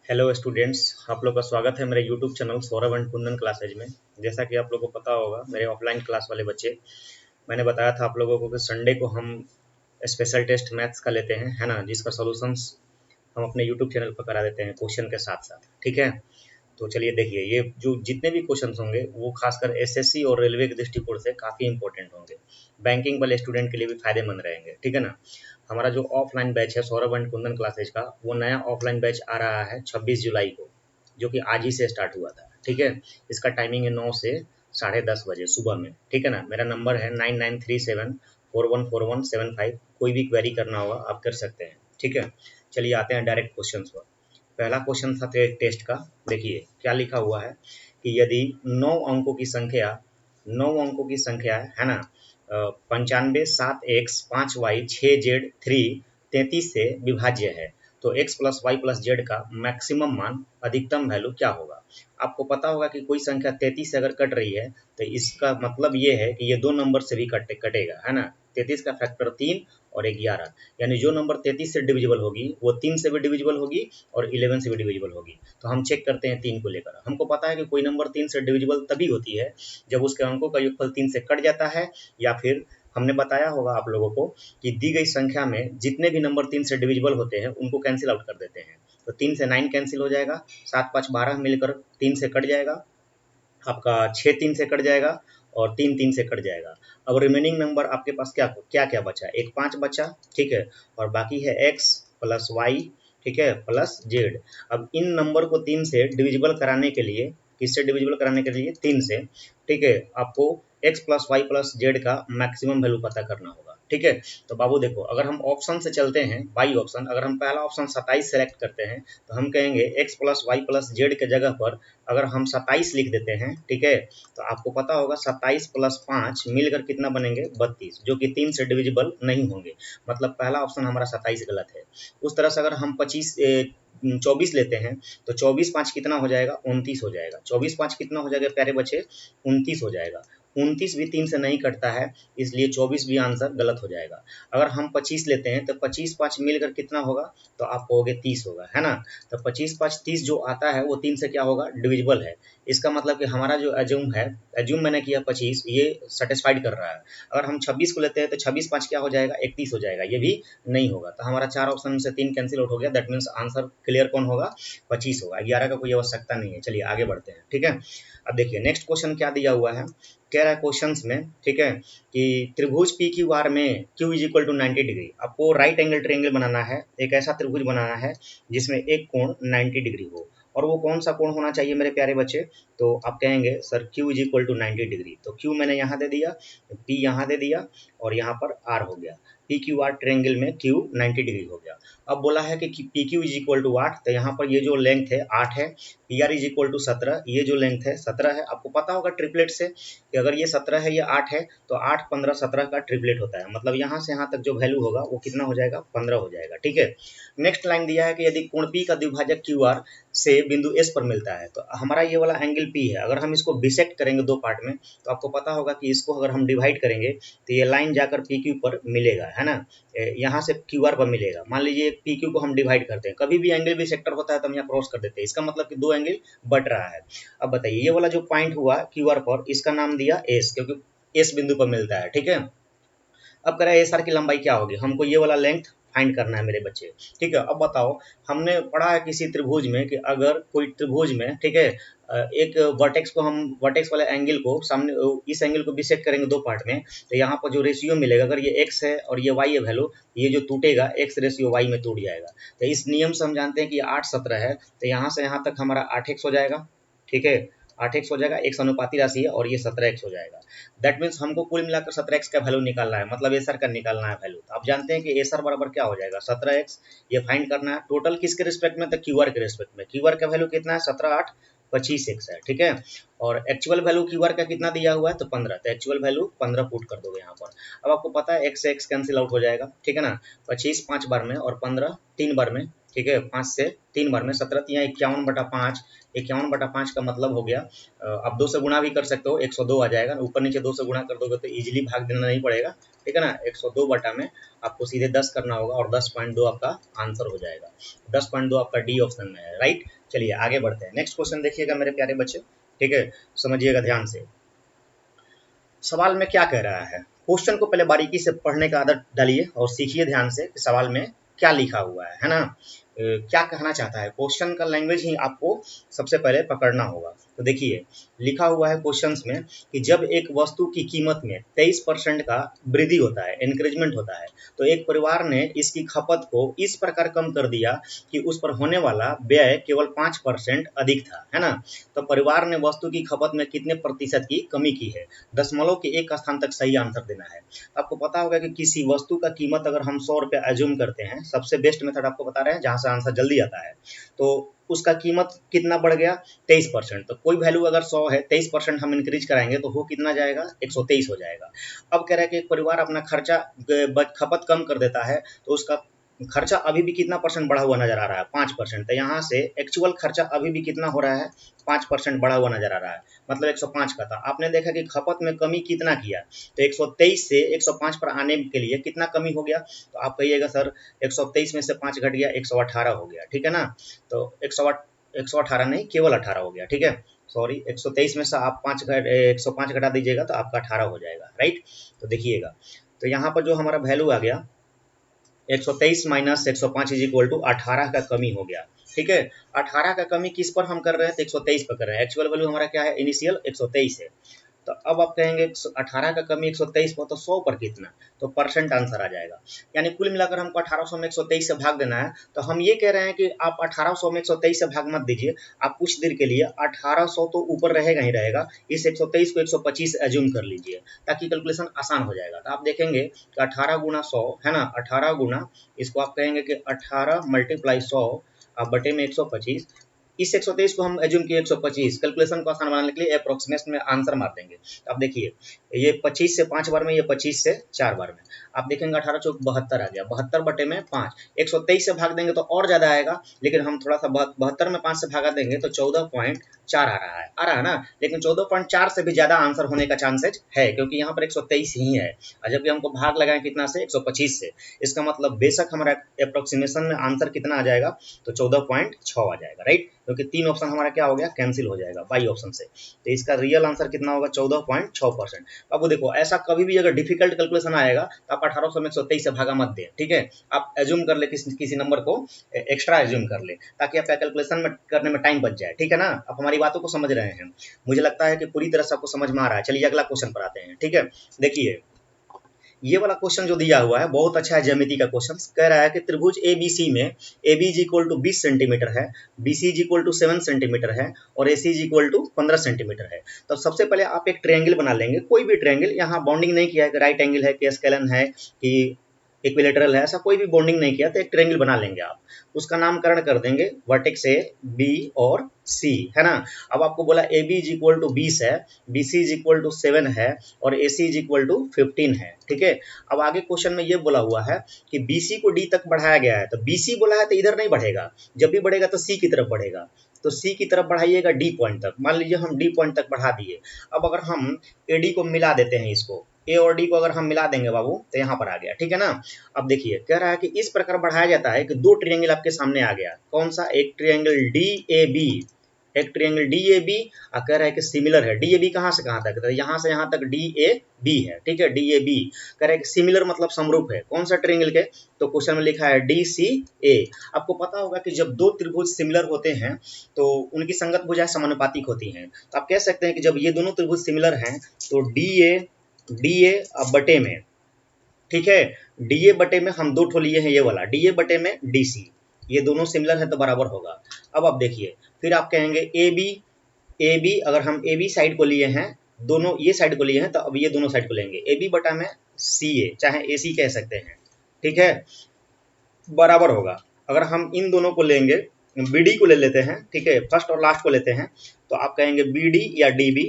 Hello students, आप लोग का स्वागत है मेरे YouTube channel Saurabh and Kundan classes में। जैसा कि आप लोगों को पता होगा, मेरे ऑफलाइन क्लास वाले बच्चे, मैंने बताया था आप लोगों को कि संडे को हम स्पेशल टेस्ट मैथ्स का लेते हैं, है ना, जिसका सॉल्यूशंस हम अपने यूट्यूब चैनल पर करा देते हैं क्वेश्चन के साथ साथ। ठीक है, तो चलिए देखिए, ये जो जितने भी क्वेश्चन होंगे वो खासकर एसएससी और रेलवे के दृष्टिकोण से काफ़ी इंपॉर्टेंट होंगे, बैंकिंग वाले स्टूडेंट के लिए भी फायदेमंद रहेंगे। ठीक है ना। हमारा जो ऑफलाइन बैच है सौरभ एंड कुंदन क्लासेज का, वो नया ऑफलाइन बैच आ रहा है 26 जुलाई को, जो कि आज ही से स्टार्ट हुआ था। ठीक है, इसका टाइमिंग है 9 से 10:30 बजे सुबह में। ठीक है ना। मेरा नंबर है 9937414175। कोई भी क्वेरी करना होगा आप कर सकते हैं। ठीक है, चलिए आते हैं डायरेक्ट क्वेश्चन पर। पहला क्वेश्चन था टेस्ट का। देखिए क्या लिखा हुआ है कि यदि 9 अंकों की संख्या है ना, 95 7x 5y 6z 3 33 से विभाज्य है, तो x plus Y plus Z का मैक्सिमम मान अधिकतम वैल्यू क्या होगा। आपको पता होगा कि कोई संख्या 33 से अगर कट रही है तो इसका मतलब ये है कि ये दो नंबर से भी कटेगा, है ना। 33 का फैक्टर 3 और 11, यानी जो नंबर 33 से डिविजिबल होगी वो 3 से भी डिविजिबल होगी और 11 से भी डिविजिबल होगी। तो हम चेक करते हैं 3 को लेकर। हमको पता है कि कोई नंबर 3 से डिविजिबल तभी होती है जब उसके अंकों का योगफल 3 से कट जाता है, या फिर हमने बताया होगा आप लोगों को कि दी गई संख्या में जितने भी नंबर 3 से डिविजिबल होते हैं उनको कैंसिल आउट कर देते हैं। तो 3 से 9 कैंसिल हो जाएगा, 7 5 12 मिलकर 3 से कट जाएगा, आपका 6 3 से कट जाएगा और 3 3 से कट जाएगा। अब रिमेनिंग नंबर आपके पास क्या क्या क्या बचा, एक 5 बचा। ठीक है, और बाकी है x प्लस वाई, ठीक है, प्लस जेड। अब इन नंबर को 3 से डिविजिबल कराने के लिए, किससे डिविजिबल कराने के लिए, 3 से। ठीक है, आपको x plus Y plus Z का मैक्सिमम वैल्यू पता करना होगा। ठीक है, तो बाबू देखो, अगर हम ऑप्शन से चलते हैं, बाई ऑप्शन, अगर हम पहला ऑप्शन 27 सेलेक्ट करते हैं तो हम कहेंगे x plus Y plus Z के जगह पर अगर हम 27 लिख देते हैं, ठीक है, तो आपको पता होगा 27 प्लस 5 मिलकर कितना बनेंगे, 32, जो कि 3 से डिविजिबल नहीं होंगे। मतलब पहला ऑप्शन हमारा 27 गलत है। उस तरह से अगर हम 24 लेते हैं तो 24 5 कितना हो जाएगा, 29 हो जाएगा। 24 5 कितना हो जाएगा प्यारे बच्चे, 29 हो जाएगा। 29 भी 3 से नहीं कटता है, इसलिए 24 भी आंसर गलत हो जाएगा। अगर हम 25 लेते हैं तो 25 5 मिलकर कितना होगा, तो आप कहोगे 30 होगा, है ना। तो 25 5 30 जो आता है वो 3 से क्या होगा, डिविजिबल है। इसका मतलब कि हमारा जो एज्यूम है, एज्यूम मैंने किया 25, ये सेटिस्फाइड कर रहा है। अगर हम 26 को लेते हैं तो 26 5 क्या हो जाएगा, 31 हो जाएगा, ये भी नहीं होगा। तो हमारा 4 ऑप्शन में से 3 कैंसिल आउट हो गया। दैट मीन्स आंसर क्लियर कौन होगा, 25 होगा। 11 का कोई आवश्यकता नहीं है। चलिए आगे बढ़ते हैं। ठीक है, अब देखिए नेक्स्ट क्वेश्चन क्या दिया हुआ है। कह रहा है क्वेश्चंस में, ठीक है, कि त्रिभुज पी क्यू आर में Q is equal to 90 degree. आपको राइट एंगल ट्रायंगल बनाना है, एक ऐसा त्रिभुज बनाना है जिसमें एक कोण 90 डिग्री हो। और वो कौन सा कोण होना चाहिए मेरे प्यारे बच्चे, तो आप कहेंगे sir Q is equal to 90 degree. तो Q मैंने यहाँ दे दिया, P यहाँ दे दिया और यहाँ पर R हो गया। पी क्यू आर ट्रायंगल में Q 90 डिग्री हो गया। अब बोला है कि P Q is equal to 8, तो यहाँ पर ये जो लेंथ है 8 है। P R is equal to 17, ये जो लेंथ है 17 है। आपको पता होगा ट्रिपलेट से कि अगर ये 17 है, ये 8 है, तो 8 15 17 का ट्रिपलेट होता है। मतलब यहाँ से यहाँ तक जो वैल्यू होगा वो कितना हो जाएगा, 15 हो जाएगा। ठीक है, नेक्स्ट लाइन दिया है कि यदि कोण P का द्विभाजक QR से बिंदु S पर मिलता है, तो हमारा ये वाला एंगल P है। अगर हम इसको बिसेक्ट करेंगे दो पार्ट में, तो आपको पता होगा कि इसको अगर हम डिवाइड करेंगे तो ये लाइन जाकर PQ पर मिलेगा, है ना। यहाँ से QR पर मिलेगा। मान लीजिए PQ को हम डिवाइड करते हैं, कभी भी एंगल बिसेक्टर होता है तो हम यहाँ क्रॉस कर देते हैं। इसका मतलब कि दो एंगल बट रहा है। अब बताइए, ये वाला जो पॉइंट हुआ QR पर, इसका नाम दिया S, क्योंकि S बिंदु पर मिलता है। ठीक है, अब कह रहा है SR की लंबाई क्या होगी, हमको ये वाला लेंथ फाइंड करना है मेरे बच्चे। ठीक है, अब बताओ, हमने पढ़ा है किसी त्रिभुज में कि अगर कोई त्रिभुज में, ठीक है, एक वर्टेक्स को हम, वर्टेक्स वाले एंगल को सामने, इस एंगल को बिसेक्ट करेंगे दो पार्ट में, तो यहाँ पर जो रेशियो मिलेगा, अगर ये x है और ये y है वैल्यू, ये जो टूटेगा x रेशियो y में टूट जाएगा। तो इस नियम से हम जानते हैं कि 8 17 है, तो यहाँ से यहाँ तक हमारा 8x हो जाएगा। ठीक है, 8x हो जाएगा, x अनुपाती राशि है, और ये 17x हो जाएगा। दैट मीन्स हमको कुल मिलाकर 17x का वैल्यू निकालना है, मतलब एसआर का निकालना है वैल्यू। तो आप जानते हैं कि एसआर बराबर क्या हो जाएगा, 17x। ये फाइंड करना है टोटल किसके रिस्पेक्ट में, तो क्यूआर के रिस्पेक्ट में। क्यूआर का वैल्यू कितना है, 17 8 25x है। ठीक है, और एक्चुअल वैल्यू क्यूआर का कितना दिया हुआ है, तो 15। तो एक्चुअल वैल्यू 15 पुट कर दोगे यहाँ पर। अब आपको पता है x से x कैंसिल आउट हो जाएगा। ठीक है ना, 25 5 बार में और 15 3 बार में, ठीक है, 5 से 3 बार में 17 तिया 51/5, 51/5 का मतलब हो गया, आप 2 से गुणा भी कर सकते हो, 102 आ जाएगा, ऊपर नीचे 2 से गुणा कर दोगे तो इजीली भाग देना नहीं पड़ेगा, ठीक है ना। 102 बटा में आपको सीधे 10 करना होगा और 10.2 आपका आंसर हो जाएगा। 10.2 आपका डी ऑप्शन में है, राइट। चलिए आगे बढ़ते हैं, नेक्स्ट क्वेश्चन देखिएगा मेरे प्यारे बच्चे, ठीक है, समझिएगा ध्यान से। सवाल में क्या कह रहा है, क्वेश्चन को पहले बारीकी से पढ़ने का आदत डालिए और सीखिए ध्यान से कि सवाल में क्या लिखा हुआ है ना। क्या कहना चाहता है, क्वेश्चन का लैंग्वेज ही आपको सबसे पहले पकड़ना होगा। तो देखिए लिखा हुआ है क्वेश्चंस में कि जब एक वस्तु की कीमत में 23% का वृद्धि होता है, इंक्रीजमेंट होता है, तो एक परिवार ने इसकी खपत को इस प्रकार कम कर दिया कि उस पर होने वाला व्यय केवल 5% अधिक था, है ना। तो परिवार ने वस्तु की खपत में कितने प्रतिशत की कमी की है, दशमलव के एक स्थान तक सही आंसर देना है। आपको पता होगा कि किसी वस्तु का कीमत अगर हम 100 रुपये एज्यूम करते हैं, सबसे बेस्ट मेथड आपको बता रहे हैं जहां से आंसर जल्दी आता है, तो उसका कीमत कितना बढ़ गया 23%। तो कोई वैल्यू अगर 100 है, 23% हम इंक्रीज कराएंगे तो वो कितना जाएगा 123 हो जाएगा। अब कह रहा है कि एक परिवार अपना खर्चा खपत कम कर देता है तो उसका खर्चा अभी भी कितना परसेंट बढ़ा हुआ नजर आ रहा है 5%। तो यहाँ से एक्चुअल खर्चा अभी भी कितना हो रहा है 5% बढ़ा हुआ नजर आ रहा है, मतलब 105 का था। आपने देखा कि खपत में कमी कितना किया, तो 123 से 105 पर आने के लिए कितना कमी हो गया, तो आप कहिएगा सर 123 में से 5 घट गया 118 हो गया, ठीक है ना। तो 118 नहीं, केवल 18 हो गया, ठीक है, सॉरी 123 में से आप 105 घटा दीजिएगा तो आपका 18 हो जाएगा, राइट। तो देखिएगा, तो यहाँ पर जो हमारा वैल्यू आ गया 123 माइनस 105 इज इक्वल टू 18 का कमी हो गया, ठीक है। 18 का कमी किस पर हम कर रहे हैं, तो 123 पर कर रहे हैं, एक्चुअल वैल्यू हमारा क्या है, इनिशियल 123 है। तो अब आप कहेंगे 18 का कमी 123 पर, तो 100 पर कितना, तो परसेंट आंसर आ जाएगा। यानी कुल मिलाकर हमको 1800 में 123 से भाग देना है। तो हम ये कह रहे हैं कि आप 1800 में 123 से भाग मत दीजिए, आप कुछ देर के लिए 1800 तो ऊपर रहेगा ही रहेगा, इस 123 को 125 एज्यूम कर लीजिए ताकि कैलकुलेशन आसान हो जाएगा। तो आप देखेंगे कि 18 गुना 100 है ना, 18 गुना, इसको आप कहेंगे कि 18 मल्टीप्लाई 100 बटे में 125, इस 123 को हम एज्यूम किए 125, कैलकुलेशन को आसान बनाने के लिए अप्रोक्सीमेशन में आंसर मार देंगे। तो आप देखिए ये 25 से 5 बार में, ये 25 से 4 बार में, आप देखेंगे 18 चौक 72 आ गया, 72 बटे में 5, 123 से भाग देंगे तो और ज्यादा आएगा, लेकिन हम थोड़ा सा 72 में 5 से भागा देंगे तो 14.4 आ रहा है ना, लेकिन 14.4 से भी ज्यादा आंसर होने का चांसेज है क्योंकि यहाँ पर 123 ही है, और जबकि हमको भाग लगाए कितना से 125 से, इसका मतलब बेशक हमारा अप्रोक्सीमेशन में आंसर कितना आ जाएगा, तो 14.6 आ जाएगा, राइट, क्योंकि 3 ऑप्शन हमारा क्या हो गया, कैंसिल हो जाएगा बाई ऑप्शन से। तो इसका रियल आंसर कितना होगा 14.6%। अब देखो ऐसा कभी भी अगर डिफिकल्ट कैलकुलेशन आएगा तो आप 1800 में 123 से भागा मत दें, ठीक है, आप एज्यूम कर ले किसी नंबर को एक्स्ट्रा एज्यूम कर ले ताकि आपका कैलकुलेशन में करने में टाइम बच जाए, ठीक है ना। आप हमारी बातों को समझ रहे हैं, मुझे लगता है कि पूरी तरह से आपको समझ में आ रहा है। चलिए अगला क्वेश्चन पर आते हैं, ठीक है। देखिए ये वाला क्वेश्चन जो दिया हुआ है बहुत अच्छा है, ज्यामिति का क्वेश्चन कह रहा है कि त्रिभुज एबीसी में AB is equal to 20 centimetre है, BC is equal to 7 centimetre है और AC is equal to 15 centimetre है। तो सबसे पहले आप एक ट्रायंगल बना लेंगे, कोई भी ट्रायंगल, यहाँ बॉन्डिंग नहीं किया है कि राइट एंगल है कि स्केलन है कि इक्विलेटरल है, ऐसा कोई भी बॉन्डिंग नहीं किया, तो एक ट्रायंगल बना लेंगे आप, उसका नामकरण कर देंगे वर्टेक्स A, B और C, है ना। अब आपको बोला AB इज इक्वल टू 20 है, BC इज इक्वल टू 7 है और AC इज इक्वल टू 15 है, ठीक है। अब आगे क्वेश्चन में ये बोला हुआ है कि BC को D तक बढ़ाया गया है, तो BC बोला है तो इधर नहीं बढ़ेगा, जब भी बढ़ेगा तो C की तरफ बढ़ेगा, तो C की तरफ बढ़ाइएगा D पॉइंट तक, मान लीजिए हम D पॉइंट तक बढ़ा दिए। अब अगर हम AD को मिला देते हैं, इसको A और D को अगर हम मिला देंगे बाबू तो यहाँ पर आ गया, ठीक है ना। अब देखिए कह रहा है कि इस प्रकार बढ़ाया जाता है कि दो ट्रायंगल आपके सामने आ गया, कौन सा, एक ट्रायंगल DAB, एक ट्रायंगल DAB, और कह रहा है कि सिमिलर है। DAB कहाँ से कहाँ तक, तो यहाँ से यहाँ तक DAB है, ठीक है, DAB कह रहा है कि सिमिलर मतलब समरूप है, कौन सा ट्रायंगल के, तो क्वेश्चन में लिखा है DCA। आपको पता होगा कि जब दो त्रिभुज सिमिलर होते हैं तो उनकी संगत भुजाएं समानुपातिक होती हैं, तो आप कह सकते हैं कि जब ये दोनों त्रिभुज सिमिलर हैं तो DA बटे में, ठीक है, DA बटे में हम दो ठो लिए हैं, ये वाला DA बटे में DC, ये दोनों सिमिलर है तो बराबर होगा। अब आप देखिए फिर आप कहेंगे AB अगर हम AB साइड को लिए हैं, दोनों ये साइड को लिए हैं, तो अब ये दोनों साइड को लेंगे, AB बटा में CA, चाहे AC कह सकते हैं, ठीक है, बराबर होगा। अगर हम इन दोनों को लेंगे, BD को ले लेते हैं, ठीक है, फर्स्ट और लास्ट को लेते हैं, तो आप कहेंगे BD या DB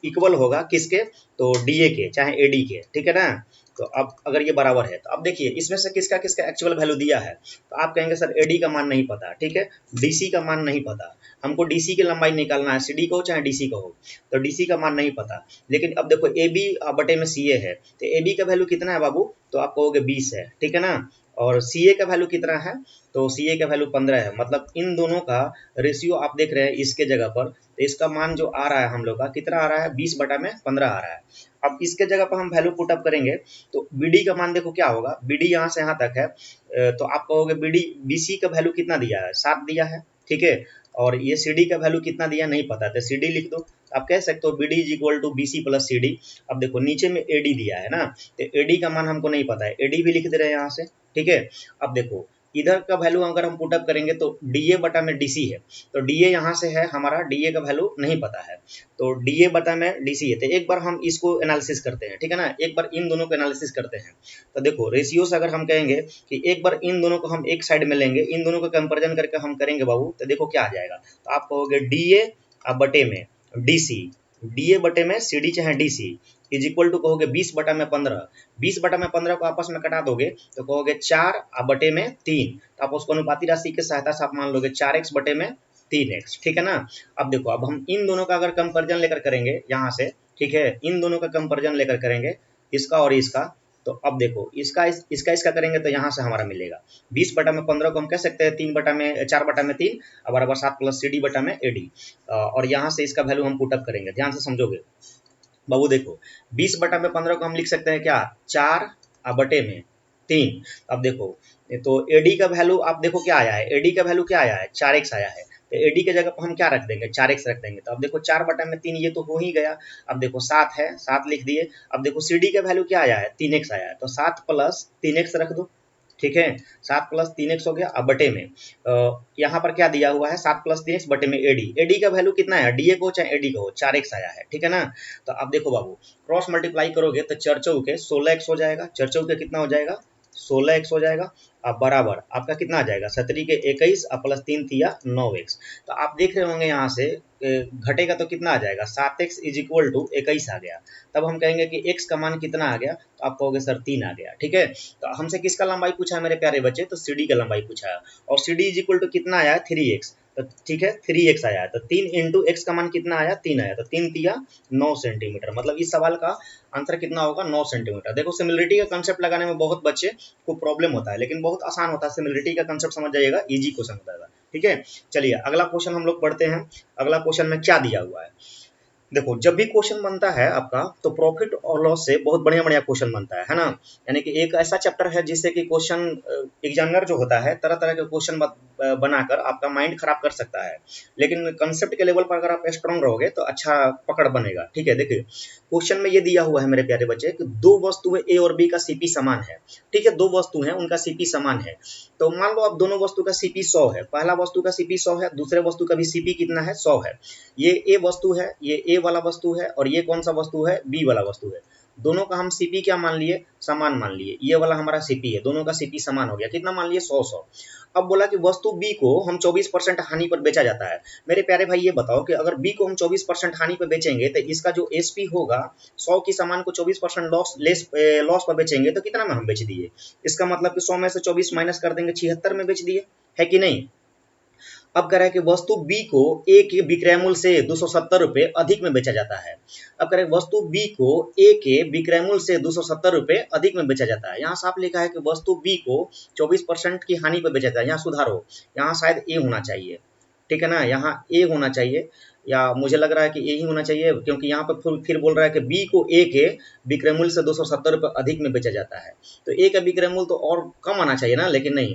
इक्वल होगा किसके, तो DA के चाहे AD के, ठीक है ना। तो अब अगर ये बराबर है तो अब देखिए इसमें से किसका किसका एक्चुअल वैल्यू दिया है, तो आप कहेंगे सर एडी का मान नहीं पता, ठीक है, डीसी का मान नहीं पता, हमको डीसी की लंबाई निकालना है, सीडी का हो चाहे डीसी का हो, तो डीसी का मान नहीं पता। लेकिन अब देखो ए बी बटे में सी ए है, तो ए बी का वैल्यू कितना है बाबू, तो आप कहोगे 20 है, ठीक है ना, और सी ए का वैल्यू कितना है, तो सी ए का वैल्यू 15 है। मतलब इन दोनों का रेशियो आप देख रहे हैं इसके जगह पर, तो इसका मान जो आ रहा है हम लोग का कितना आ रहा है, 20 बटा में 15 आ रहा है। अब इसके जगह पर हम वैल्यू पुट अप करेंगे तो बीडी का मान देखो क्या होगा, बीडी यहाँ से यहाँ तक है, तो आप कहोगे बीडी बीसी का वैल्यू कितना दिया है, 7 दिया है, ठीक है, और ये सी डी का वैल्यू कितना दिया नहीं पता, तो सी डी लिख दो, आप कह सकते हो B D is equal to B C plus C D. अब देखो नीचे में ए डी दिया है ना, तो ए डी का मान हमको नहीं पता है, ए डी भी लिख दे रहे हैं यहाँ से, ठीक है। अब देखो इधर का वैल्यू अगर हम पुटअप करेंगे तो डी ए बटा में डी सी है, तो डी ए यहाँ से है हमारा, डी ए का वैल्यू नहीं पता है, तो डी ए बटा में डी सी है। तो एक बार हम इसको एनालिसिस करते हैं, ठीक है ना, एक बार इन दोनों को एनालिसिस करते हैं। तो देखो रेशियोस अगर हम कहेंगे कि एक बार इन दोनों को हम एक साइड में लेंगे, इन दोनों को कंपेरिजन करके हम करेंगे बाबू, तो देखो क्या आ जाएगा, तो आप कहोगे डी ए बटे में डी सी, डी ए बटे में सी डी चाहे D C is equal to कहोगे 20 बटा में 15, 20 बटा में 15 को आपस में कटा दोगे तो कहोगे 4 बटे में 3, तो आप उसको अनुपाती राशि की सहायता से आप मान लोगे 4x बटे में 3x, ठीक है ना। अब देखो अब हम इन दोनों का अगर कंपेरिजन लेकर करेंगे यहाँ से, ठीक है, इन दोनों का कंपेरिजन लेकर करेंगे इसका और इसका, तो अब देखो इसका करेंगे तो यहाँ से हमारा मिलेगा 20 बटा में 15 को हम कह सकते हैं 4 बटा में 3 बराबर 7 प्लस सी डी बटा में ए डी, और यहाँ से इसका वैल्यू हम पुटअप करेंगे, ध्यान से समझोगे बाबू। देखो 20 बटा में 15 को हम लिख सकते हैं क्या, 4 बटे में 3। अब देखो तो एडी का वैल्यू आप देखो क्या आया है, एडी का वैल्यू क्या आया है, 4x आया है, तो एडी के जगह पर हम क्या रख देंगे, 4x रख देंगे। तो अब देखो 4 बटा में 3 ये तो हो ही गया, अब देखो 7 है, 7 लिख दिए। अब देखो सी डी का वैल्यू क्या आया है, 3x आया है, तो 7 प्लस 3x रख दो, ठीक है, 7 प्लस 3x हो गया। अब बटे में यहाँ पर क्या दिया हुआ है, 7 प्लस 3x बटे में एडी, एडी का वैल्यू कितना है, डीए को चाहे एडी को हो, 4x आया है, ठीक है ना। तो अब देखो बाबू क्रॉस मल्टीप्लाई करोगे तो चरचौ के 16x हो जाएगा, चरचौ के कितना हो जाएगा, 16x हो जाएगा। अब बराबर आपका कितना आ जाएगा, 17 के 21 प्लस 3 थिया 9x। तो आप देख रहे होंगे यहाँ से घटेगा तो कितना आ जाएगा, 7x इज इक्वल टू 21 आ गया। तब हम कहेंगे कि x का मान कितना आ गया, तो आप कहोगे सर 3 आ गया, ठीक है। तो हमसे किसका लंबाई पूछा है मेरे प्यारे बच्चे, तो सी डी का लंबाई पूछा है, और C D is equal to कितना आया है, 3x, तो ठीक है 3x आया है, तो 3 इंटू एक्स का मान कितना आया, 3 आया, तो 3 तिया 9 सेंटीमीटर। मतलब इस सवाल का आंसर कितना होगा, 9 सेंटीमीटर। देखो सिमिलरिटी का कंसेप्ट लगाने में बहुत बच्चे को प्रॉब्लम होता है, लेकिन बहुत आसान होता है, सिमिलरिटी का कंसेप्ट समझ जाइएगा, इजी क्वेश्चन होता है, ठीक है। चलिए अगला क्वेश्चन हम लोग पढ़ते हैं। अगला क्वेश्चन में क्या दिया हुआ है, देखो जब भी क्वेश्चन बनता है आपका तो प्रॉफिट और लॉस से बहुत बढ़िया बढ़िया क्वेश्चन बनता है ना। यानी कि एक ऐसा चैप्टर है जिससे कि क्वेश्चन एग्जामिनर जो होता है तरह तरह के क्वेश्चन बनाकर आपका माइंड खराब कर सकता है, लेकिन कंसेप्ट के लेवल पर अगर आप स्ट्रांग रहोगे तो अच्छा पकड़ बनेगा, ठीक है। देखिए क्वेश्चन में ये दिया हुआ है मेरे प्यारे बच्चे कि दो वस्तुएं ए और बी का सीपी समान है, ठीक है, दो वस्तु हैं उनका सीपी समान है। तो मान लो अब दोनों वस्तु का सीपी 100 है, पहला वस्तु का सीपी 100 है, दूसरे वस्तु का भी सीपी कितना है, 100 है। ये ए वस्तु है, ये ए वाला वस्तु है, और ये कौन सा वस्तु है, बी वाला वस्तु है। दोनों का हम सीपी क्या मान लिए, समान मान लिए, ये वाला हमारा सीपी है, दोनों का सीपी समान हो गया, कितना मान लिए, 100। अब बोला कि वस्तु बी को हम 24% हानि पर बेचा जाता है। मेरे प्यारे भाई ये बताओ कि अगर बी को हम 24% हानि पर बेचेंगे तो इसका जो एसपी होगा 100 की सामान को 24% लॉस पर बेचेंगे तो कितना में हम बेच दिए, इसका मतलब कि 100 में से 24 माइनस कर देंगे, 76 में बेच दिए, है कि नहीं। अब कह रहा है कि वस्तु बी को ए के विक्रय मूल्य से 270 रुपए अधिक में बेचा जाता है। अब कह रहे हैं वस्तु बी को ए के विक्रय मूल्य से 270 रुपए अधिक में बेचा जाता है। यहाँ साफ लिखा है कि वस्तु बी को 24% की हानि पर बेचा जाता है, यहाँ सुधारो, यहाँ शायद ए होना चाहिए, ठीक है ना, यहाँ ए होना चाहिए, या मुझे लग रहा है कि ए ही होना चाहिए, क्योंकि यहाँ पर फिर बोल रहा है कि बी को ए के विक्रय मूल्य से 270 रुपए अधिक में बेचा जाता है, तो ए का विक्रय मूल्य तो और कम आना चाहिए ना, लेकिन नहीं।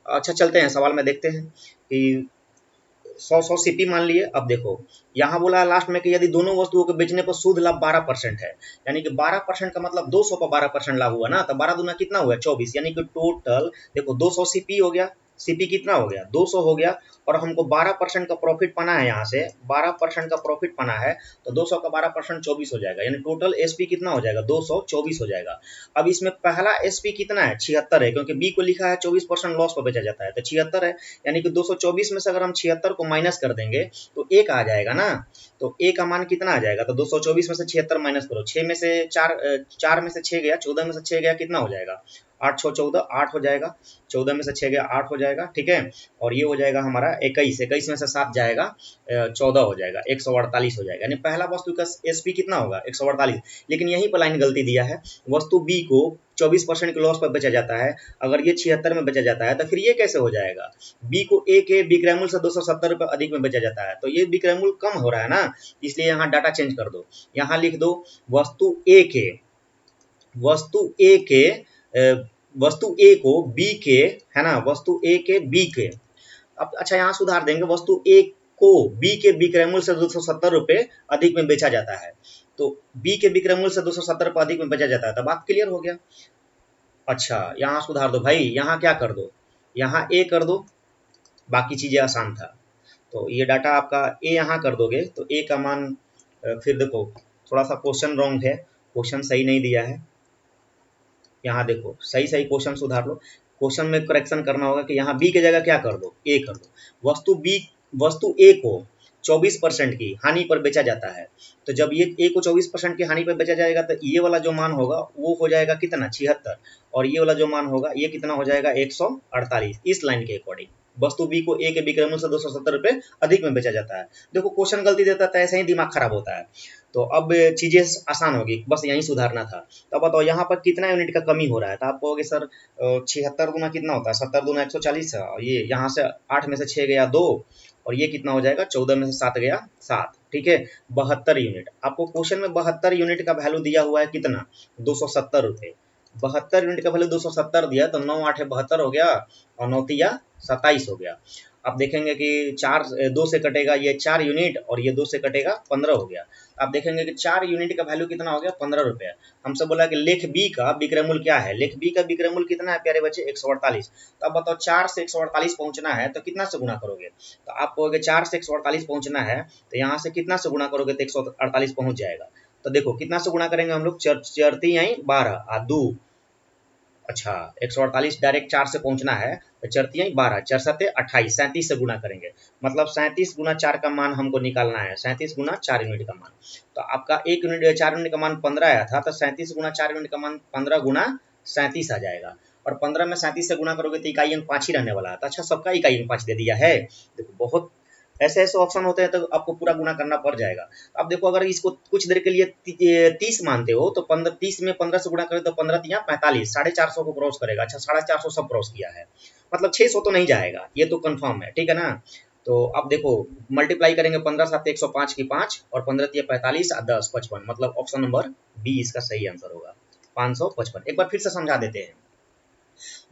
अच्छा चलते हैं सवाल में, देखते हैं कि 100 सीपी मान लिए। अब देखो यहाँ बोला लास्ट में कि यदि दोनों वस्तुओं के बेचने पर शुद्ध लाभ 12% है, यानी कि 12% का मतलब 200 पर 12% लाभ हुआ ना, तो 12 दूना कितना हुआ, 24, यानी कि टोटल देखो 200 सीपी हो गया, सीपी कितना हो गया 200 हो गया, और हमको 12% का प्रॉफिट पाना है, यहाँ से 12% का प्रॉफिट पाना है, तो 200 का 12% 24 हो जाएगा, यानी टोटल एसपी कितना हो जाएगा 224 हो जाएगा। अब इसमें पहला एसपी कितना है 76 है, क्योंकि बी को लिखा है 24% लॉस पर बेचा जाता है, तो 76 है, यानी कि 224 में से अगर हम 76 को माइनस कर देंगे तो एक आ जाएगा ना, तो ए का मान कितना आ जाएगा, तो 224 में से 76 माइनस करो, 6 में से 4 में से 6 गया, 14 में से 6 गया, कितना हो जाएगा 8 6 14, 8 हो जाएगा, 14 में से 6 गया 8 हो जाएगा, ठीक है। और ये हो जाएगा हमारा 21, 21 में से 7 जाएगा 14 हो जाएगा, 148 हो जाएगा, यानी पहला वस्तु का एसपी कितना होगा 148। लेकिन यहीं पर लाइन गलती दिया है, वस्तु बी को 24% के लॉस पर बेचा जाता है, अगर ये 76 में बेचा जाता है तो फिर ये कैसे हो जाएगा, बी को ए के बिक्रय मूल्य से 270 रुपये अधिक में बेचा जाता है, तो ये बिक्रय मूल्य कम हो रहा है ना, इसलिए यहाँ डाटा चेंज कर दो, यहाँ लिख दो वस्तु ए के, वस्तु ए के वस्तु ए को बी के, है ना, वस्तु ए के बी के, अब अच्छा यहाँ सुधार देंगे, वस्तु ए को बी के विक्रय मूल्य से 270 रुपये अधिक में बेचा जाता है, तो बी के विक्रय मूल्य से 270 रुपये अधिक में बेचा जाता है, तब बात क्लियर हो गया। अच्छा यहाँ सुधार दो भाई, यहाँ क्या कर दो, यहाँ ए कर दो, बाकी चीजें आसान था, तो ये डाटा आपका ए यहाँ कर दोगे तो ए का मान फिर देखो थोड़ा सा क्वेश्चन रॉन्ग है, क्वेश्चन सही नहीं दिया है, यहाँ देखो सही सही क्वेश्चन सुधार लो, क्वेश्चन में करेक्शन करना होगा कि यहाँ बी की जगह क्या कर दो ए कर दो, वस्तु ए को 24% की हानि पर बेचा जाता है, तो जब ये ए को 24% की हानि पर बेचा जाएगा तो ये वाला जो मान होगा वो हो जाएगा कितना 76, और ये वाला जो मान होगा ये कितना हो जाएगा 148, इस लाइन के अकॉर्डिंग वस्तु बी को ए के विक्रय मूल्य से 270 रुपये अधिक में बेचा जाता है। देखो क्वेश्चन गलती देता है तो ऐसे ही दिमाग खराब होता है, तो अब चीजें आसान होगी, बस यही सुधारना था। तो अब बताओ यहाँ पर कितना यूनिट का कमी हो रहा है, तो आप कहोगे सर 76 गुना कितना होता है, 70 गुना 140 है, और ये यहाँ से 8 में से 6 गया 2, और ये कितना हो जाएगा 14 में से 7 गया 7, ठीक है 72 यूनिट। आपको क्वेश्चन में 72 यूनिट का वैल्यू दिया हुआ है कितना 270 रुपये, 72 यूनिट का वैल्यू 270 दिया, तो 9 8 72 हो गया, और 9 तिया 27 हो गया। आप देखेंगे कि 2 से कटेगा ये 4 यूनिट, और ये 2 से कटेगा 15 हो गया, आप देखेंगे कि 4 यूनिट का वैल्यू कितना हो गया 15 रुपये। हमसे बोला कि लेख बी का विक्रय मूल्य क्या है, लेख बी का विक्रय मूल्य कितना है प्यारे बच्चे 148, तो अब बताओ 4 से 148 पहुंचना है तो कितना से गुणा करोगे, तो आप कहोगे 4 से 148 पहुंचना है तो यहाँ से कितना से गुणा करोगे तो 148 पहुंच जाएगा। तो देखो कितना से गुणा करेंगे हम लोग, चरती आई 12 आ 2, अच्छा 148 डायरेक्ट 4 से पहुंचना है तो चरती 12 4 7 28, 37 से गुना करेंगे, मतलब 37 गुना 4 का मान हमको निकालना है, 37 गुना 4 यूनिट का मान, तो आपका 1 यूनिट 4 यूनिट का मान 15 आया था, तो 37 गुना 4 यूनिट का मान 15 गुना 37 आ जाएगा, और 15 में 37 से गुना करोगे तो इकाई अंक 5 ही रहने वाला है, तो अच्छा सबका इकाई अंक 5 दे दिया है। देखो बहुत ऐसे ऐसे ऑप्शन होते हैं तो आपको पूरा गुना करना पड़ जाएगा। अब देखो अगर इसको कुछ देर के लिए 30 मानते हो तो 30 में 15 से गुणा करें तो 15 तिया 45, 450 को क्रॉस करेगा, अच्छा 450 सब क्रॉस किया है, मतलब 600 तो नहीं जाएगा, ये तो कंफर्म है, ठीक है ना। तो अब देखो मल्टीप्लाई करेंगे 15 7 105 की 5, और 15 तिया 45 और 10 55, मतलब ऑप्शन नंबर बी इसका सही आंसर होगा 555। एक बार फिर से समझा देते हैं,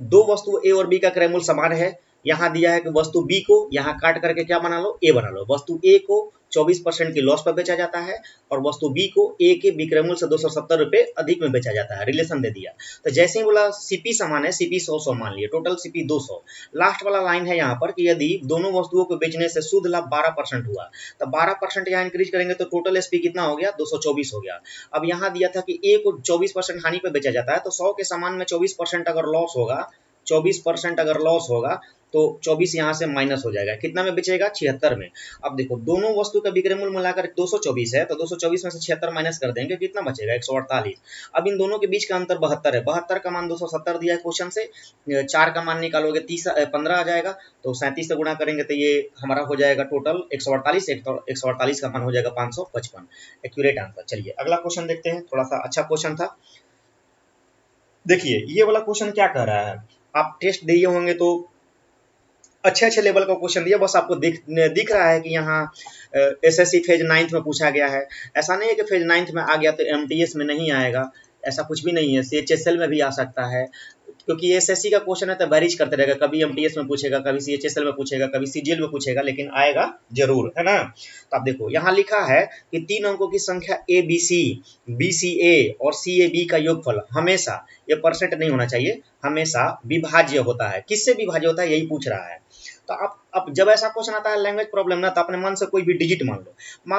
दो वस्तु ए और बी का क्रय मूल्य समान है, यहाँ दिया है कि वस्तु बी को यहाँ काट करके क्या बना लो ए बना लो, वस्तु ए को 24% की लॉस पर बेचा जाता है, और वस्तु बी को ए के विक्रय मूल्य से 270 रुपये अधिक में बेचा जाता है, रिलेशन दे दिया। तो जैसे ही बोला सीपी समान है, सीपी 100 मान लिए, टोटल सीपी 200, लास्ट वाला लाइन है यहाँ पर कि यदि दोनों वस्तुओं को बेचने से शुद्ध लाभ 12% हुआ, तो 12% यहाँ इंक्रीज करेंगे तो टोटल एसपी कितना हो गया 224 हो गया। अब यहाँ दिया था कि ए को 24% हानि पर बेचा जाता है, तो 100 के सामान में 24% अगर लॉस होगा, 24% अगर लॉस होगा तो 24 यहाँ से माइनस हो जाएगा, कितना में बेचेगा 76 में। अब देखो दोनों वस्तु का विक्रय मूल्य मिलाकर 224 है, तो 224 में से 76 माइनस कर देंगे, कितना बचेगा 148। अब इन दोनों के बीच का अंतर 72 है, 72 का मान 270 दिया है क्वेश्चन से, 4 का मान निकालोगे 15 आ जाएगा, तो 37 से गुणा करेंगे तो ये हमारा हो जाएगा टोटल 148, 148 का मान हो जाएगा 555, एक्यूरेट आंसर। चलिए अगला क्वेश्चन देखते हैं, थोड़ा सा अच्छा क्वेश्चन था। देखिए ये वाला क्वेश्चन क्या कह रहा है, आप टेस्ट दिए होंगे तो अच्छे अच्छे लेवल का क्वेश्चन दिया, बस आपको दिख रहा है कि यहाँ एसएससी फेज 9th में पूछा गया है, ऐसा नहीं है कि फेज 9th में आ गया तो एमटीएस में नहीं आएगा, ऐसा कुछ भी नहीं है, सीएचएसएल में भी आ सकता है, क्योंकि एसएससी का क्वेश्चन है तो वेरीज करते रहेगा, कभी एमटीएस में पूछेगा, कभी सीएचएसएल में पूछेगा, कभी सीजीएल में पूछेगा, लेकिन आएगा जरूर, है ना। तो आप देखो यहाँ लिखा है कि 3 अंकों की संख्या A B C, B C ए और सी ए बी का योगफल हमेशा, ये परसेंट नहीं होना चाहिए, हमेशा विभाज्य होता है। किससे विभाज्य होता है, यही पूछ रहा है। तो आप अब जब ऐसा क्वेश्चन आता है लैंग्वेज प्रॉब्लम ना, तो अपने मन से कोई भी डिजिट मान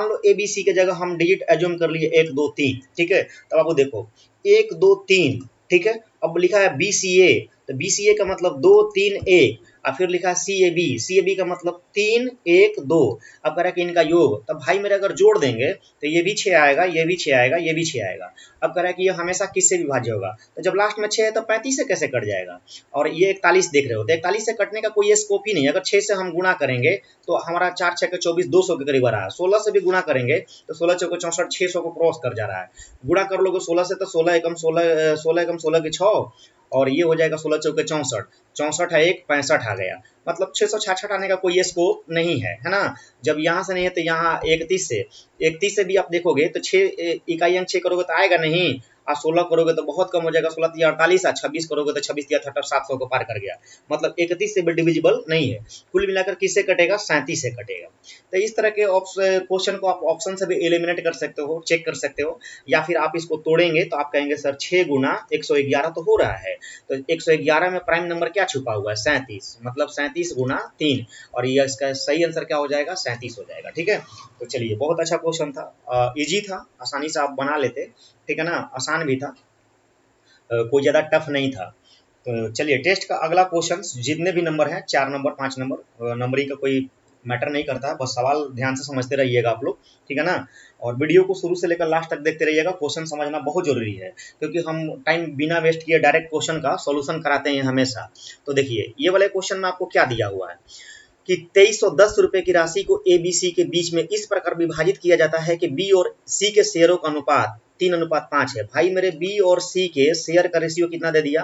लो ए बी सी के जगह हम डिजिट एज्यूम कर लिए 1 2 3, ठीक है। तब आपको देखो 1 2 3, ठीक है। अब लिखा है बी सी ए, तो बी सी ए का मतलब 2 3 1, और फिर लिखा है सी ए बी का मतलब 3 1 2। अब कह रहा है कि इनका योग, तब भाई मेरे अगर जोड़ देंगे तो ये भी 6 आएगा, ये भी 6 आएगा, ये भी 6 आएगा। अब कह रहा है कि ये हमेशा किससे विभाज्य होगा, तो जब लास्ट में 6 है तो 35 से कैसे कट जाएगा। और ये 41 देख रहे हो, तो 41 से कटने का कोई स्कोप ही नहीं है। अगर 6 से हम गुणा करेंगे तो हमारा 4 6 के 24, 200 के करीब आ रहा है। 16 से भी गुणा करेंगे तो 16 चौके 64, 600 को क्रॉस कर जा रहा है। गुणा कर लोगे 16 से तो 16 एकम 16, 16 एकम 16 की 6, और ये हो जाएगा 16 चौके 64, 64 है 1, 65 आ गया। मतलब 666 आने का कोई स्कोप नहीं है ना। जब यहाँ से नहीं है तो यहाँ 31 से भी आप देखोगे तो 6 इकाई अंक 6 करोगे तो आएगा नहीं, और 16 करोगे तो बहुत कम हो जाएगा, 16 तिया 48, 26 करोगे तो 26 तिया 78, 700 को पार कर गया। मतलब 31 से भी डिविजिबल नहीं है। कुल मिलाकर किससे कटेगा, 37 से कटेगा। तो इस तरह के क्वेश्चन को आप ऑप्शन से भी एलिमिनेट कर सकते हो, चेक कर सकते हो, या फिर आप इसको तोड़ेंगे तो आप कहेंगे सर 6 गुना 111 तो हो रहा है, तो 111 में प्राइम नंबर क्या छुपा हुआ है, 37, मतलब 37 गुना 3, और ये इसका सही आंसर क्या हो जाएगा, 37 हो जाएगा, ठीक है। तो चलिए बहुत अच्छा क्वेश्चन था, इजी था, आसानी से आप बना लेते, ठीक है ना, आसान भी था, कोई ज़्यादा टफ नहीं था। तो चलिए टेस्ट का अगला क्वेश्चन, जितने भी नंबर हैं 4 नंबर 5 नंबर, नंबरिंग का कोई मैटर नहीं करता है, बस सवाल ध्यान से समझते रहिएगा आप लोग, ठीक है ना। और वीडियो को शुरू से लेकर लास्ट तक देखते रहिएगा, क्वेश्चन समझना बहुत जरूरी है, क्योंकि हम टाइम बिना वेस्ट किए डायरेक्ट क्वेश्चन का सॉल्यूशन कराते हैं हमेशा। तो देखिए ये वाले क्वेश्चन में आपको क्या दिया हुआ है कि 2310 रुपए की राशि को ए बी सी के बीच में इस प्रकार विभाजित किया जाता है कि बी और सी के शेयरों का अनुपात 3:5 है। भाई मेरे बी और सी के शेयर का रेशियो कितना दे दिया,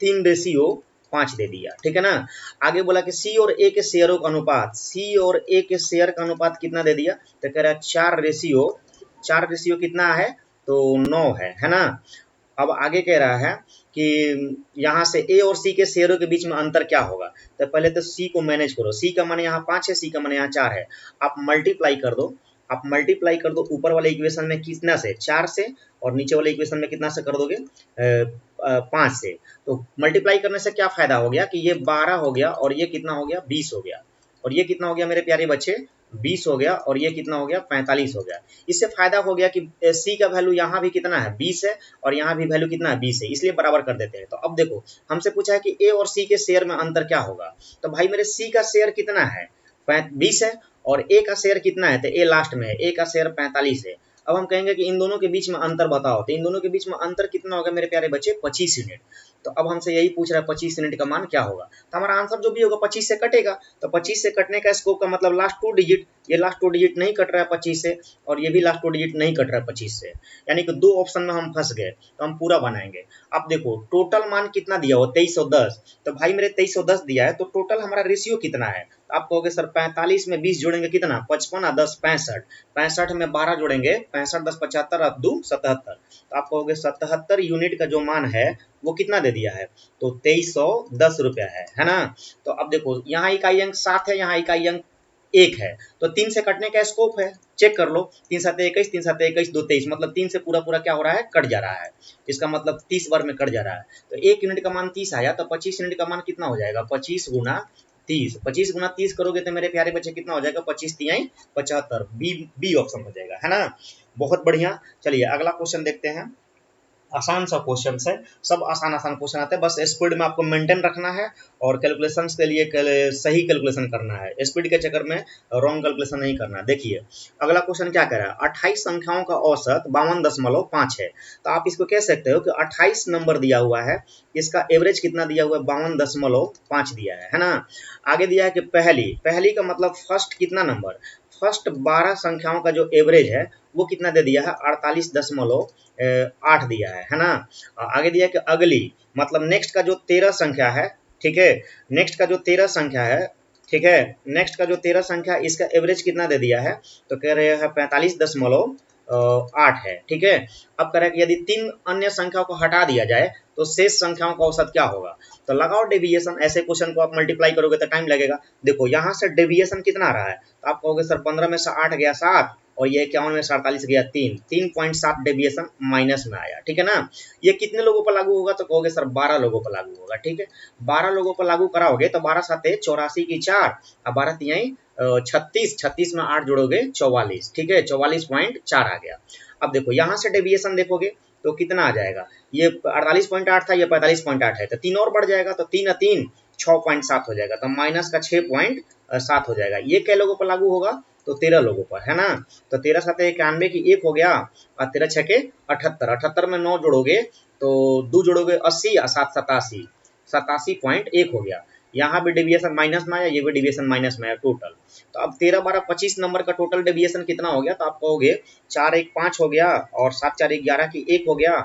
3:5 दे दिया, ठीक है ना। आगे बोला कि सी और ए के शेयरों का अनुपात, सी और ए के शेयर का अनुपात कितना दे दिया, तो कह रहा है 4 रेशियो कितना है, तो 9 है ना। अब आगे कह रहा है कि यहाँ से ए और सी के शेयरों के बीच में अंतर क्या होगा, तो पहले तो सी को मैनेज करो, सी का मान यहाँ 5 है, सी का मान यहाँ 4 है, आप मल्टीप्लाई कर दो, ऊपर वाले इक्वेशन में कितना से, 4 से, और नीचे वाले इक्वेशन में कितना से कर दोगे, 5 से। तो मल्टीप्लाई करने से क्या फायदा हो गया कि ये 12 हो गया, और ये कितना हो गया, 20 हो गया, और ये कितना हो गया मेरे प्यारे बच्चे, 20 हो गया, और ये कितना हो गया, 45 हो गया। इससे फायदा हो गया कि सी का वैल्यू यहाँ भी कितना है, 20 है, और यहाँ भी वैल्यू कितना है, 20 है, इसलिए बराबर कर देते हैं। तो अब देखो हमसे पूछा है कि ए और सी के शेयर में अंतर क्या होगा, तो भाई मेरे सी का शेयर कितना है, 20 है, और ए का शेयर कितना है, तो ए लास्ट में है, ए का शेयर 45 है। अब हम कहेंगे कि इन दोनों के बीच में अंतर बताओ, तो इन दोनों के बीच में अंतर कितना होगा मेरे प्यारे बच्चे, 25 यूनिट। तो अब हमसे यही पूछ रहा है 25 यूनिट का मान क्या होगा, तो हमारा आंसर जो भी होगा 25 से कटेगा। तो 25 से कटने का स्कोप का मतलब लास्ट 2 डिजिट, ये लास्ट 2 डिजिट नहीं कट रहा है 25 से, और ये भी लास्ट 2 डिजिट नहीं कट रहा है 25 से, यानी कि 2 ऑप्शन में हम फंस गए। तो हम पूरा बनाएंगे। अब देखो टोटल मान कितना दिया हो, 2310, तो भाई मेरे 2310 दिया है, तो टोटल हमारा रेशियो कितना है, तो आप कहोगे सर 45 में 20 जोड़ेंगे कितना, 55, और 10 65, 65 में 12 जोड़ेंगे, 65 10 75, अब 2 77, तो आप कहोगे 77 यूनिट का जो मान है वो कितना दे दिया है, तो 2310 रुपया है ना। तो अब देखो यहाँ इकाई अंक 7 है, यहाँ इकाई अंक 1 है, तो 3 से कटने का स्कोप है, चेक कर लो, 3 7 21, 3 7 21, 2 23, मतलब 3 से पूरा पूरा क्या हो रहा है, कट जा रहा है, इसका मतलब 30 बार में कट जा रहा है। तो 1 यूनिट का मान 30 आया, तो 25 यूनिट का मान कितना हो जाएगा, 25 गुना 30, 25 गुना 30 करोगे तो मेरे प्यारे बच्चे कितना हो जाएगा, 25 तिहाई 75, बी ऑप्शन हो जाएगा, है ना। बहुत बढ़िया। चलिए अगला क्वेश्चन देखते हैं, आसान सा क्वेश्चन है, सब आसान क्वेश्चन आते हैं, बस स्पीड में आपको मेंटेन रखना है, और कैलकुलेशन के लिए सही कैलकुलेशन करना है, स्पीड के चक्कर में रॉन्ग कैलकुलेशन नहीं करना। देखिए अगला क्वेश्चन क्या कह रहा है, 28 संख्याओं का औसत 52.5 है, तो आप इसको कह सकते हो कि 28 नंबर दिया हुआ है, इसका एवरेज कितना दिया हुआ है, 52.5 दिया है ना। आगे दिया है कि पहली का मतलब फर्स्ट कितना नंबर, फर्स्ट 12 संख्याओं का जो एवरेज है वो कितना दे दिया है, 48.8 दिया है ना। आगे दिया है कि अगली मतलब नेक्स्ट का जो 13 संख्या है, ठीक है, नेक्स्ट का जो 13 संख्या है, ठीक है, नेक्स्ट का जो 13 संख्या इसका एवरेज कितना दे दिया है, तो कह रहे हैं 8 है, ठीक है। अब कह रहा है कि यदि 3 अन्य संख्याओं को हटा दिया जाए तो शेष संख्याओं का औसत क्या होगा। तो लगाओ डेविएशन, ऐसे क्वेश्चन को आप मल्टीप्लाई करोगे तो टाइम लगेगा। देखो यहाँ से डेविएशन कितना आ रहा है, तो आप कहोगे सर 15 में से 8 गया 7 और ये 51 में से 48 गया 3.7 डेविएशन माइनस में आया, ठीक है ना। ये कितने लोगों पर लागू होगा, तो कहोगे सर 12 लोगों पर लागू होगा, ठीक है। 12 लोगों पर लागू कराओगे तो 12 साते 84 की 4 और 12 तिहाई 36, 36 में 8 जोड़ोगे 44, ठीक है, 44.4 आ गया। अब देखो यहाँ से डेविएशन देखोगे तो कितना आ जाएगा, ये 48.8 था, ये 45.8 है, तो 3 और बढ़ जाएगा, तो 3 और 3 6.7 हो जाएगा, तो माइनस का 6.7 हो जाएगा। ये कै लोगों पर लागू होगा, तो 13 लोगों पर, है ना। तो 13 सात 91 की 1 हो गया और 13 छके 78, 78 में 9 जोड़ोगे तो 2 जोड़ोगे 80 और 7 87, 87.1 हो गया। यहाँ भी डेविएशन माइनस में आया, ये भी डेविएशन माइनस में आया टोटल। तो अब 13 12 25 नंबर का टोटल डेविएशन कितना हो गया, तो आप कहोगे 4 1 5 हो गया और 7 4 11 की 1 हो गया,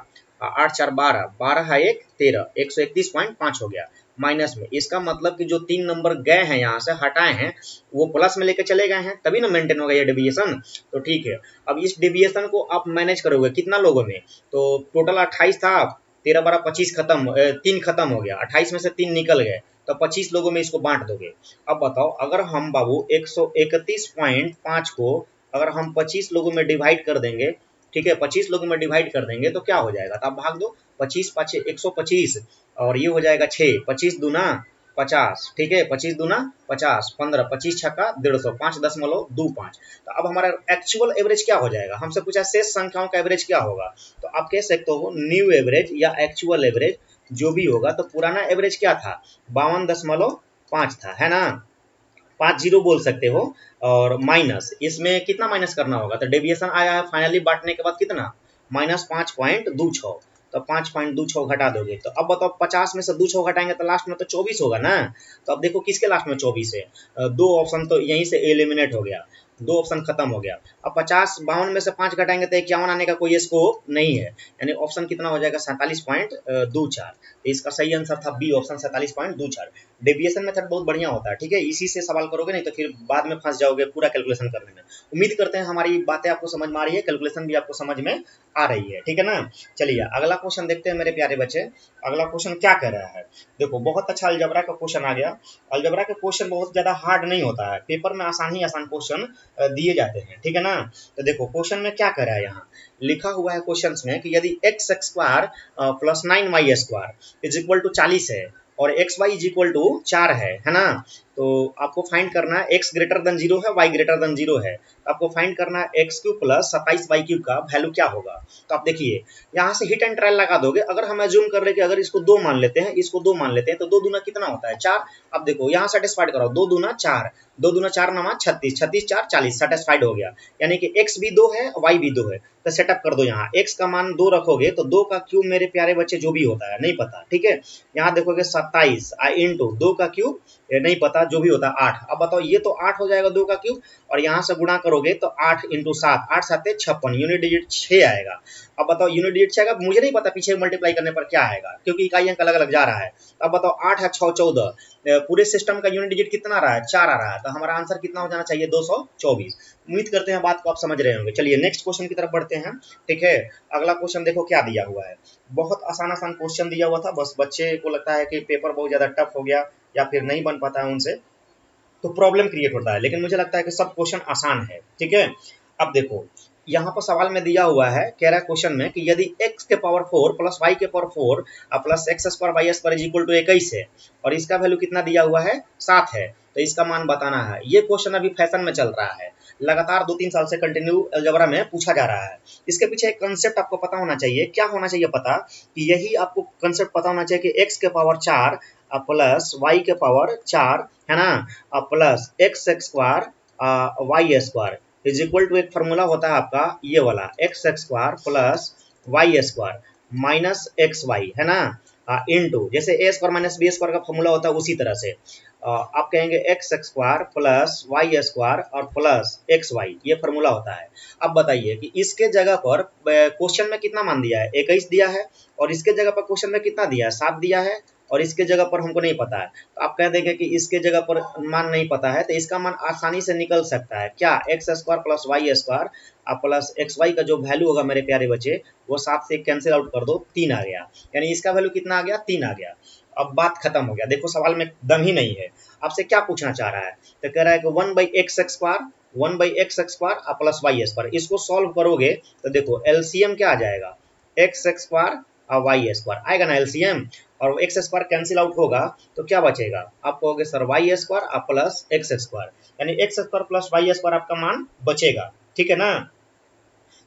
8 4 12, 12 है 1 13, 131.5 हो गया माइनस में। इसका मतलब कि जो 3 नंबर गए हैं यहाँ से हटाए हैं वो प्लस में लेके चले गए हैं, तभी ना मेंटेन होगा ये डेविएशन। तो ठीक है, अब इस डेविएशन को आप मैनेज करोगे कितना लोगों में, तो टोटल 28 था, 13 12 25 खत्म, 3 खत्म हो गया, 28 में से 3 निकल गए, तो 25 लोगों में इसको बांट दोगे। अब बताओ अगर हम बाबू 131.5 को अगर हम 25 लोगों में डिवाइड कर देंगे, ठीक है, 25 लोगों में डिवाइड कर देंगे तो क्या हो जाएगा, तो आप भाग दो, 25 5 125 और ये हो जाएगा 6, 25 दूना 50, ठीक है, 25 दूना 50, 15, 25 छक्का 150, 5.25। तो अब हमारा एक्चुअल एवरेज क्या हो जाएगा, हमसे पूछा शेष संख्याओं का एवरेज क्या होगा, तो आप कह सकते हो न्यू एवरेज या एक्चुअल एवरेज जो भी होगा। तो पुराना एवरेज क्या था, 52.5 था, है ना, 50 बोल सकते हो, और माइनस इसमें कितना माइनस करना होगा, तो डेविएशन आया है फाइनली बांटने के बाद कितना, -5.26, तो 5.26 घटा दोगे। तो अब बताओ 50 में से 2 घटाएंगे तो लास्ट में तो 24 होगा ना। तो अब देखो किसके लास्ट में 24 है, दो ऑप्शन तो यहीं से एलिमिनेट हो गया, दो ऑप्शन खत्म हो गया। अब 50 52 में से 5 घटाएंगे तो 51 आने का कोई स्कोप नहीं है, यानी ऑप्शन कितना हो जाएगा 47.24। तो इसका सही आंसर था बी ऑप्शन 47.24। डेविएशन मेथड बहुत बढ़िया होता है, ठीक है, इसी से सवाल करोगे नहीं तो फिर बाद में फंस जाओगे पूरा कैलकुलेशन करने में। उम्मीद करते हैं हमारी बातें आपको समझ में आ रही है, कैलकुलेशन भी आपको समझ में आ रही है, ठीक है ना। चलिए अगला क्वेश्चन देखते हैं मेरे प्यारे बच्चे। अगला क्वेश्चन क्या कह रहा है, देखो बहुत अच्छा अलजबरा का क्वेश्चन आ गया। अलजबरा का क्वेश्चन बहुत ज्यादा हार्ड नहीं होता है, पेपर में आसान ही आसान क्वेश्चन दिए जाते हैं, ठीक है ना। तो देखो क्वेश्चन में क्या कह रहा है, यहाँ लिखा हुआ है क्वेश्चन में कि यदि X square plus 9y square is equal to 40 है और X Y is equal to 4 है ना। तो आपको फाइंड करना है एक्स ग्रेटर देन 0 है, वाई ग्रेटर देन 0 है, तो आपको फाइंड करना है x cube plus 27y cube का वैल्यू क्या होगा। तो आप देखिए यहाँ से हिट एंड ट्रायल लगा दोगे, अगर हम एज्यूम कर रहे कि अगर इसको 2 मान लेते हैं, इसको 2 मान लेते हैं, तो 2 दूना कितना होता है 4। अब देखो यहाँ सेटिस्फाइड कराओ, 2 दूना 4, 2 दूना 4 नमा 36, 36 4 40, सेटिस्फाइड हो गया, यानी कि x भी 2 है y भी 2 है। तो सेटअप कर दो, यहाँ x का मान 2 रखोगे तो 2 का क्यूब मेरे प्यारे बच्चे जो भी होता है नहीं पता, ठीक है। यहाँ देखोगे 27 इंटू 2 का क्यूब नहीं पता जो भी होता है 8। अब बताओ ये तो 8 हो जाएगा 2 का क्यूब, और यहाँ से गुणा करोगे तो 8 इंटू 7, 8 7 56, यूनिट डिजिट 6 आएगा। अब बताओ यूनिट डिजिट 6 आएगा, मुझे नहीं पता पीछे मल्टीप्लाई करने पर क्या आएगा क्योंकि इकाई अंक अलग अलग जा रहा है। अब बताओ 8 है 6 14, पूरे सिस्टम का यूनिट डिजिट कितना आ रहा है 4 आ रहा है, तो हमारा आंसर कितना हो जाना चाहिए 224। उम्मीद करते हैं बात को आप समझ रहे होंगे। चलिए नेक्स्ट क्वेश्चन की तरफ बढ़ते हैं, ठीक है। अगला क्वेश्चन देखो क्या दिया हुआ है, बहुत आसान आसान क्वेश्चन दिया हुआ था, बस बच्चे को लगता है कि पेपर बहुत ज्यादा टफ हो गया या फिर नहीं बन पाता है उनसे, तो प्रॉब्लम क्रिएट होता है, लेकिन मुझे लगता है कि सब क्वेश्चन आसान है, ठीक है। अब देखो यहाँ पर सवाल में दिया हुआ है, कह रहा है क्वेश्चन में कि यदि x के पावर 4 प्लस y के power 4 plus X square Y square is equal to 21 है और इसका वैल्यू कितना दिया हुआ है 7 है, तो इसका मान बताना है। ये क्वेश्चन अभी फैशन में चल रहा है, लगातार 2-3 साल से कंटिन्यू अलजेब्रा में पूछा जा रहा है। इसके पीछे एक कंसेप्ट आपको पता होना चाहिए, क्या होना चाहिए पता, कि यही आपको कंसेप्ट पता होना चाहिए कि x के पावर 4 प्लस y के पावर 4 है ना, plus X square Y square is equal to एक फॉर्मूला होता है आपका ये वाला X square plus Y square minus X Y है ना, इनटू जैसे A square minus B square का फॉर्मूला होता है उसी तरह से आप कहेंगे X square plus Y square और प्लस एक्स वाई, ये फॉर्मूला होता है। अब बताइए कि इसके जगह पर क्वेश्चन में कितना मान दिया है 21 दिया है और इसके जगह पर क्वेश्चन में कितना दिया है 7 दिया है, और इसके जगह पर हमको नहीं पता है, तो आप कह देंगे कि इसके जगह पर मान नहीं पता है, तो इसका मान आसानी से निकल सकता है क्या, X square plus Y square अब प्लस एक्स वाई का जो वैल्यू होगा मेरे प्यारे बच्चे वो 7 से कैंसिल आउट कर दो, 3 आ गया, यानी इसका वैल्यू कितना आ गया, 3 आ गया। अब बात खत्म हो गया, देखो सवाल में दम ही नहीं है, आपसे क्या पूछना चाह रहा है, तो कह रहा है कि 1/x square 1/x square plus Y square, इसको सॉल्व करोगे तो देखो एलसीएम क्या आ जाएगा, एक्स स्क्वायर और वाई स्क्वायर आएगा ना एलसीएम, और एक्स स्क्वायर कैंसिल आउट होगा तो क्या बचेगा, आप कहोगे sir Y square plus X square, यानी X square plus Y square आपका मान बचेगा, ठीक है ना।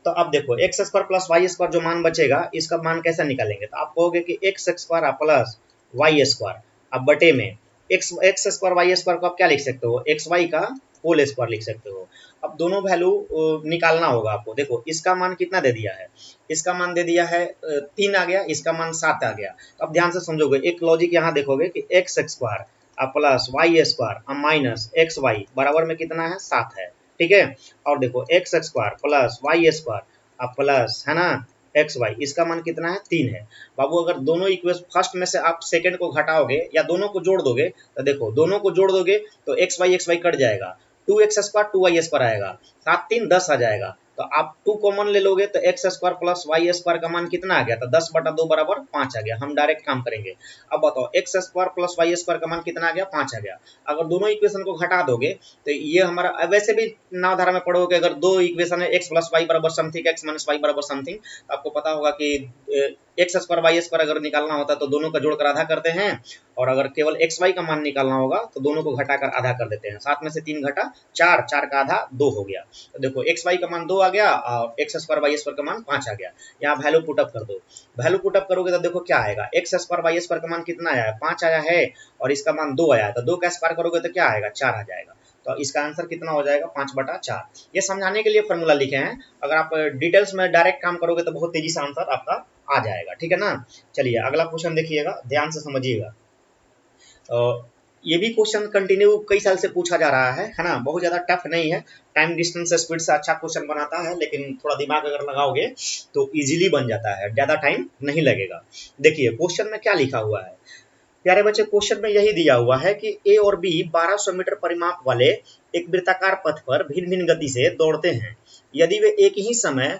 तो अब देखो X square plus Y square जो मान बचेगा इसका मान कैसे निकालेंगे, तो आप कहोगे कि X square plus Y square अब बटे में X X square Y square को आप क्या लिख सकते हो, एक्स वाई का होल स्क्वायर लिख सकते हो। अब दोनों वैल्यू निकालना होगा आपको, देखो इसका मान कितना दे दिया है, इसका मान दे दिया है 3 आ गया, इसका मान 7 आ गया। तो अब ध्यान से समझोगे, एक लॉजिक यहाँ देखोगे कि X square plus Y square minus X Y बराबर में कितना है, 7 है, ठीक है। और देखो X square plus Y square plus है ना एक्स वाई, इसका मान कितना है, 3 है। बाबू अगर दोनों इक्वेशन फर्स्ट में से आप सेकंड को घटाओगे या दोनों को जोड़ दोगे, तो देखो दोनों को जोड़ दोगे तो एक्स वाई कट जाएगा, 2x स्क्वायर 2y स्क्वायर आएगा, 7 3 10 आ जाएगा। तो आप 2 कॉमन ले लोगे तो X square plus Y square का मान कितना आ गया, तो 10/2 बराबर 5 आ गया। हम डायरेक्ट काम करेंगे, अब बताओ X square plus Y square का मान कितना आ गया, 5 आ गया। अगर दोनों इक्वेशन को घटा दोगे तो ये हमारा वैसे भी नावधारा में पढ़ोगे, अगर दो इक्वेशन है एक्स प्लस वाई बराबर समथिंग एक्स माइनस वाई बराबर समथिंग, तो आपको पता होगा कि एक्स स्क्वायर वाई स्क्वायर अगर निकालना होता है तो दोनों का जोड़कर आधा करते हैं, और अगर केवल एक्स वाई का मान निकालना होगा तो दोनों को घटाकर आधा कर देते हैं। 7 में से 3 घटा 4, 4 का आधा 2 हो गया। तो देखो एक्स वाई का मान 2 आ गया और एक्स स्क्वायर वाई स्क्वायर का मान 5 आ गया। यहाँ वैल्यू पुटअप कर दो, वैल्यू पुटअप करोगे तो देखो क्या आएगा, एक्स स्क्वायर वाई स्क्वायर का मान कितना आया है, 5 आया है, और इसका मान 2 आया है, तो 2 का स्क्वायर करोगे तो क्या आएगा, 4 आ जाएगा। तो इसका आंसर कितना हो जाएगा, 5/4। ये समझाने के लिए फॉर्मूला लिखे हैं, अगर आप डिटेल्स में डायरेक्ट काम करोगे तो बहुत तेजी से आंसर आपका आ जाएगा, ठीक है ना। चलिए अगला क्वेश्चन देखिएगा, ध्यान से समझिएगा। ये भी क्वेश्चन कंटिन्यू कई साल से पूछा जा रहा है ना, बहुत ज़्यादा टफ नहीं है, टाइम डिस्टेंस स्पीड से अच्छा क्वेश्चन बनाता है, लेकिन थोड़ा दिमाग अगर लगाओगे तो इजीली बन जाता है, ज़्यादा टाइम नहीं लगेगा। देखिए क्वेश्चन में क्या लिखा हुआ है प्यारे बच्चे, क्वेश्चन में यही दिया हुआ है कि ए और बी 1200 मीटर परिमाप वाले एक वृत्ताकार पथ पर भिन्न भिन्न गति से दौड़ते हैं। यदि वे एक ही समय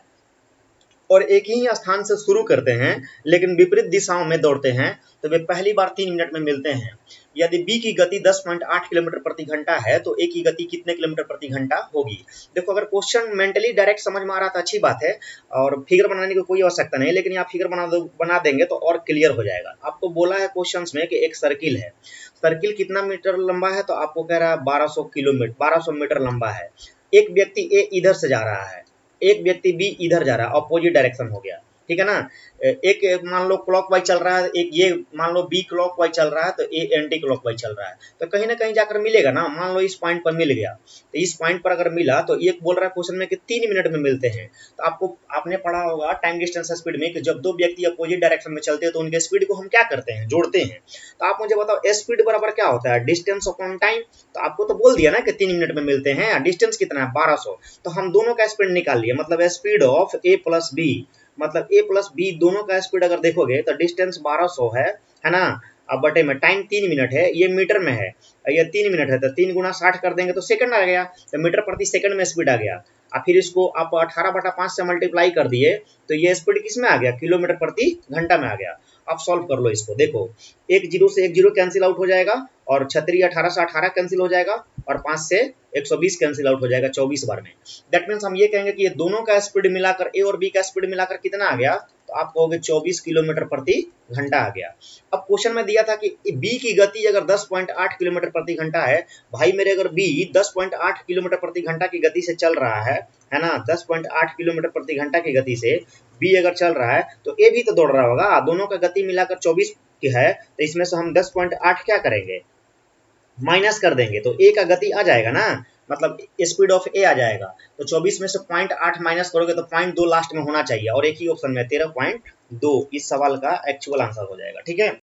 और एक ही स्थान से शुरू करते हैं लेकिन विपरीत दिशाओं में दौड़ते हैं तो वे पहली बार 3 मिनट में मिलते हैं। यदि बी की गति 10.8 किलोमीटर प्रति घंटा है तो ए की गति कितने किलोमीटर प्रति घंटा होगी। देखो अगर क्वेश्चन मेंटली डायरेक्ट समझ में आ रहा था अच्छी बात है, और फिगर बनाने की कोई आवश्यकता नहीं, लेकिन आप फिगर बना देंगे तो और क्लियर हो जाएगा। आपको बोला है क्वेश्चन में कि एक सर्किल है, सर्किल कितना मीटर लंबा है, तो आपको कह रहा है 1200 मीटर लंबा है। एक व्यक्ति ए इधर से जा रहा है, एक व्यक्ति बी इधर जा रहा है, अपोजिट डायरेक्शन हो गया, ठीक है ना। एक मान लो क्लॉकवाइज चल रहा है, एक ये मान लो बी क्लॉकवाइज चल रहा है, तो ए एंटी क्लॉकवाइज चल रहा है, तो कहीं ना कहीं जाकर मिलेगा ना। मान लो इस पॉइंट पर मिल गया, तो इस पॉइंट पर अगर मिला तो एक बोल रहा है क्वेश्चन में कि 3 मिनट में मिलते हैं। तो आपने पढ़ा होगा टाइम डिस्टेंस स्पीड में कि जब दो व्यक्ति अपोजिट डायरेक्शन में चलते हैं तो उनके स्पीड को हम क्या करते हैं, जोड़ते हैं। तो आप मुझे बताओ स्पीड बराबर क्या होता है, डिस्टेंस अपॉन टाइम। तो आपको तो बोल दिया ना कि 3 मिनट में मिलते हैं, डिस्टेंस कितना है 1200, तो हम दोनों का स्पीड निकाल लिए, मतलब speed of A plus B, मतलब ए प्लस बी दोनों का स्पीड अगर देखोगे तो डिस्टेंस 1200 है ना। अब बटे में टाइम 3 मिनट है, ये मीटर में है, ये 3 मिनट है, तो 3 गुना 60 कर देंगे तो सेकंड आ गया, तो मीटर प्रति सेकंड में स्पीड आ गया। और फिर इसको आप 18/5 से मल्टीप्लाई कर दिए तो ये स्पीड किस में आ गया, किलोमीटर प्रति घंटा में आ गया। अब सॉल्व कर लो इसको, देखो एक जीरो से एक जीरो कैंसिल आउट हो जाएगा, और 36 18 से 18 कैंसिल हो जाएगा, और 5 से 120 कैंसिल आउट हो जाएगा 24 बार में। दैट मीन्स हम ये कहेंगे कि ये दोनों का स्पीड मिलाकर, ए और बी का स्पीड मिलाकर कितना आ गया, तो आप कहोगे 24 किलोमीटर प्रति घंटा आ गया। अब क्वेश्चन में दिया था कि बी की गति अगर 10.8 किलोमीटर प्रति घंटा है, भाई मेरे अगर बी 10.8 किलोमीटर प्रति घंटा की गति से चल रहा है ना, 10.8 किलोमीटर प्रति घंटा की गति से बी अगर चल रहा है तो ए भी तो दौड़ रहा होगा, दोनों का गति मिलाकर 24 की है, तो इसमें से हम 10.8 क्या करेंगे, माइनस कर देंगे, तो ए का गति आ जाएगा ना, मतलब स्पीड ऑफ ए आ जाएगा। तो 24 में से 0.8 माइनस करोगे तो 0.2 लास्ट में होना चाहिए, और एक ही ऑप्शन में 13.2 इस सवाल का एक्चुअल आंसर हो जाएगा, ठीक है।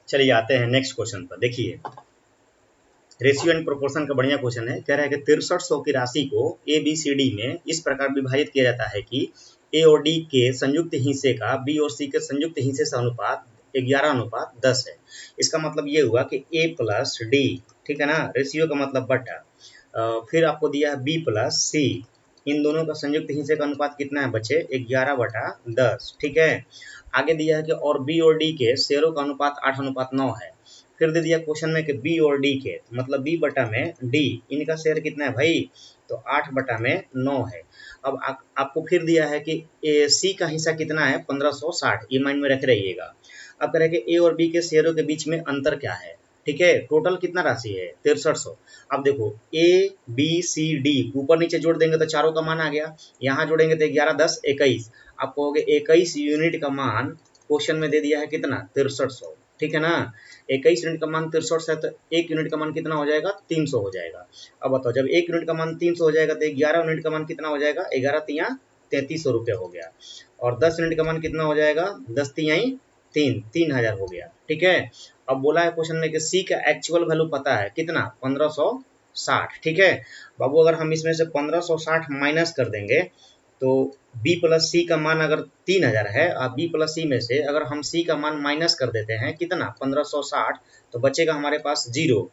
चलिए आते हैं नेक्स्ट क्वेश्चन पर। देखिए रेशियो एंड प्रोपोर्शन का बढ़िया क्वेश्चन है, कह रहा है कि 6300 की राशि को ए बी सी डी में इस प्रकार विभाजित किया जाता है कि ए और डी के संयुक्त हिस्से का बी और सी के संयुक्त हिस्से से अनुपात 11:10 है। इसका मतलब ये हुआ कि ए प्लस डी, ठीक है ना, रेशियो का मतलब बटा, फिर आपको दिया है बी प्लस सी, इन दोनों का संयुक्त हिस्से का अनुपात कितना है बच्चे 11/10, ठीक है। आगे दिया है कि और बी और डी के शेयरों का अनुपात 8:9 है। फिर दे दिया क्वेश्चन में कि बी और डी के मतलब बी बटा में डी, इनका शेयर कितना है भाई, तो 8/9 है। अब आपको फिर दिया है कि सी का हिस्सा कितना है 1560, ये माइंड में रख रहिएगा। अब कह रहे हैं कि ए और बी के शेयरों के बीच में अंतर क्या है, ठीक है। टोटल कितना राशि है 6300। अब देखो ए बी सी डी ऊपर नीचे जोड़ देंगे तो चारों का मान आ गया, यहाँ जोड़ेंगे तो 11 10 21, आप कहोगे 21 यूनिट का मान क्वेश्चन में दे दिया है कितना 6300, ठीक है ना। 21 यूनिट का मान 6300 है तो 1 यूनिट का मान कितना हो जाएगा 300 हो जाएगा। अब बताओ जब 1 यूनिट का मान 300 हो जाएगा तो 11 यूनिट का मान कितना हो जाएगा, 11 तिया 3300 रुपये हो गया। और 10 यूनिट का मान कितना हो जाएगा, 10 तिहाई 3000 हो गया, ठीक है। अब बोला है क्वेश्चन में कि सी का एक्चुअल वैल्यू पता है कितना 1560, ठीक है। बाबू अगर हम इसमें से 1560 माइनस कर देंगे तो बी प्लस सी का मान अगर 3000 है, और बी प्लस सी में से अगर हम सी का मान माइनस कर देते हैं कितना 1560, तो बचेगा हमारे पास 0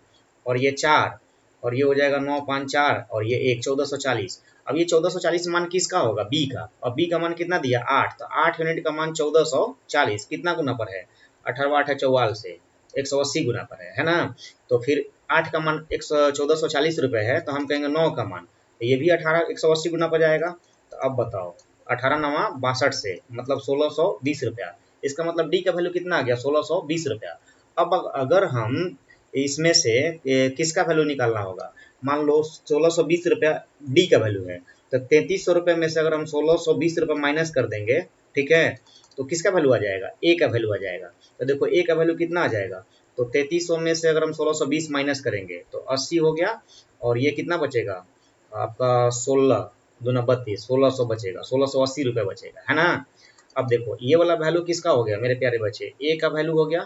और ये 4 और ये हो जाएगा 9 5 4 और ये 1 1440। अब ये 1440 मान किसका होगा, बी का, और बी का मान कितना दिया 8, तो 8 यूनिट का मान 1440 कितना गुना पर है 18 8 44 से 180 गुना पर है ना। तो फिर 8 का मान 1440 रुपये है तो हम कहेंगे 9 का मान, तो ये भी 18 180 गुना पर जाएगा। तो अब बताओ 18 9 62 से मतलब 1620 रुपया, इसका मतलब डी का वैल्यू कितना आ गया 1620 रुपया। अब अगर हम इसमें से किसका वैल्यू निकालना होगा, मान लो 1620 रुपया डी का वैल्यू है, तो 3300 रुपये में से अगर हम 1620 रुपये माइनस कर देंगे, ठीक है, तो किसका वैल्यू आ जाएगा, ए का वैल्यू आ जाएगा। तो देखो ए का वैल्यू कितना आ जाएगा, तो 3300 में से अगर हम 1620 माइनस करेंगे तो 80 हो गया, और ये कितना बचेगा आपका 16 दूना 32, 1600 बचेगा, 1680 रुपये बचेगा, है ना। अब देखो ये वाला वैल्यू किसका हो गया मेरे प्यारे बच्चे, ए का वैल्यू हो गया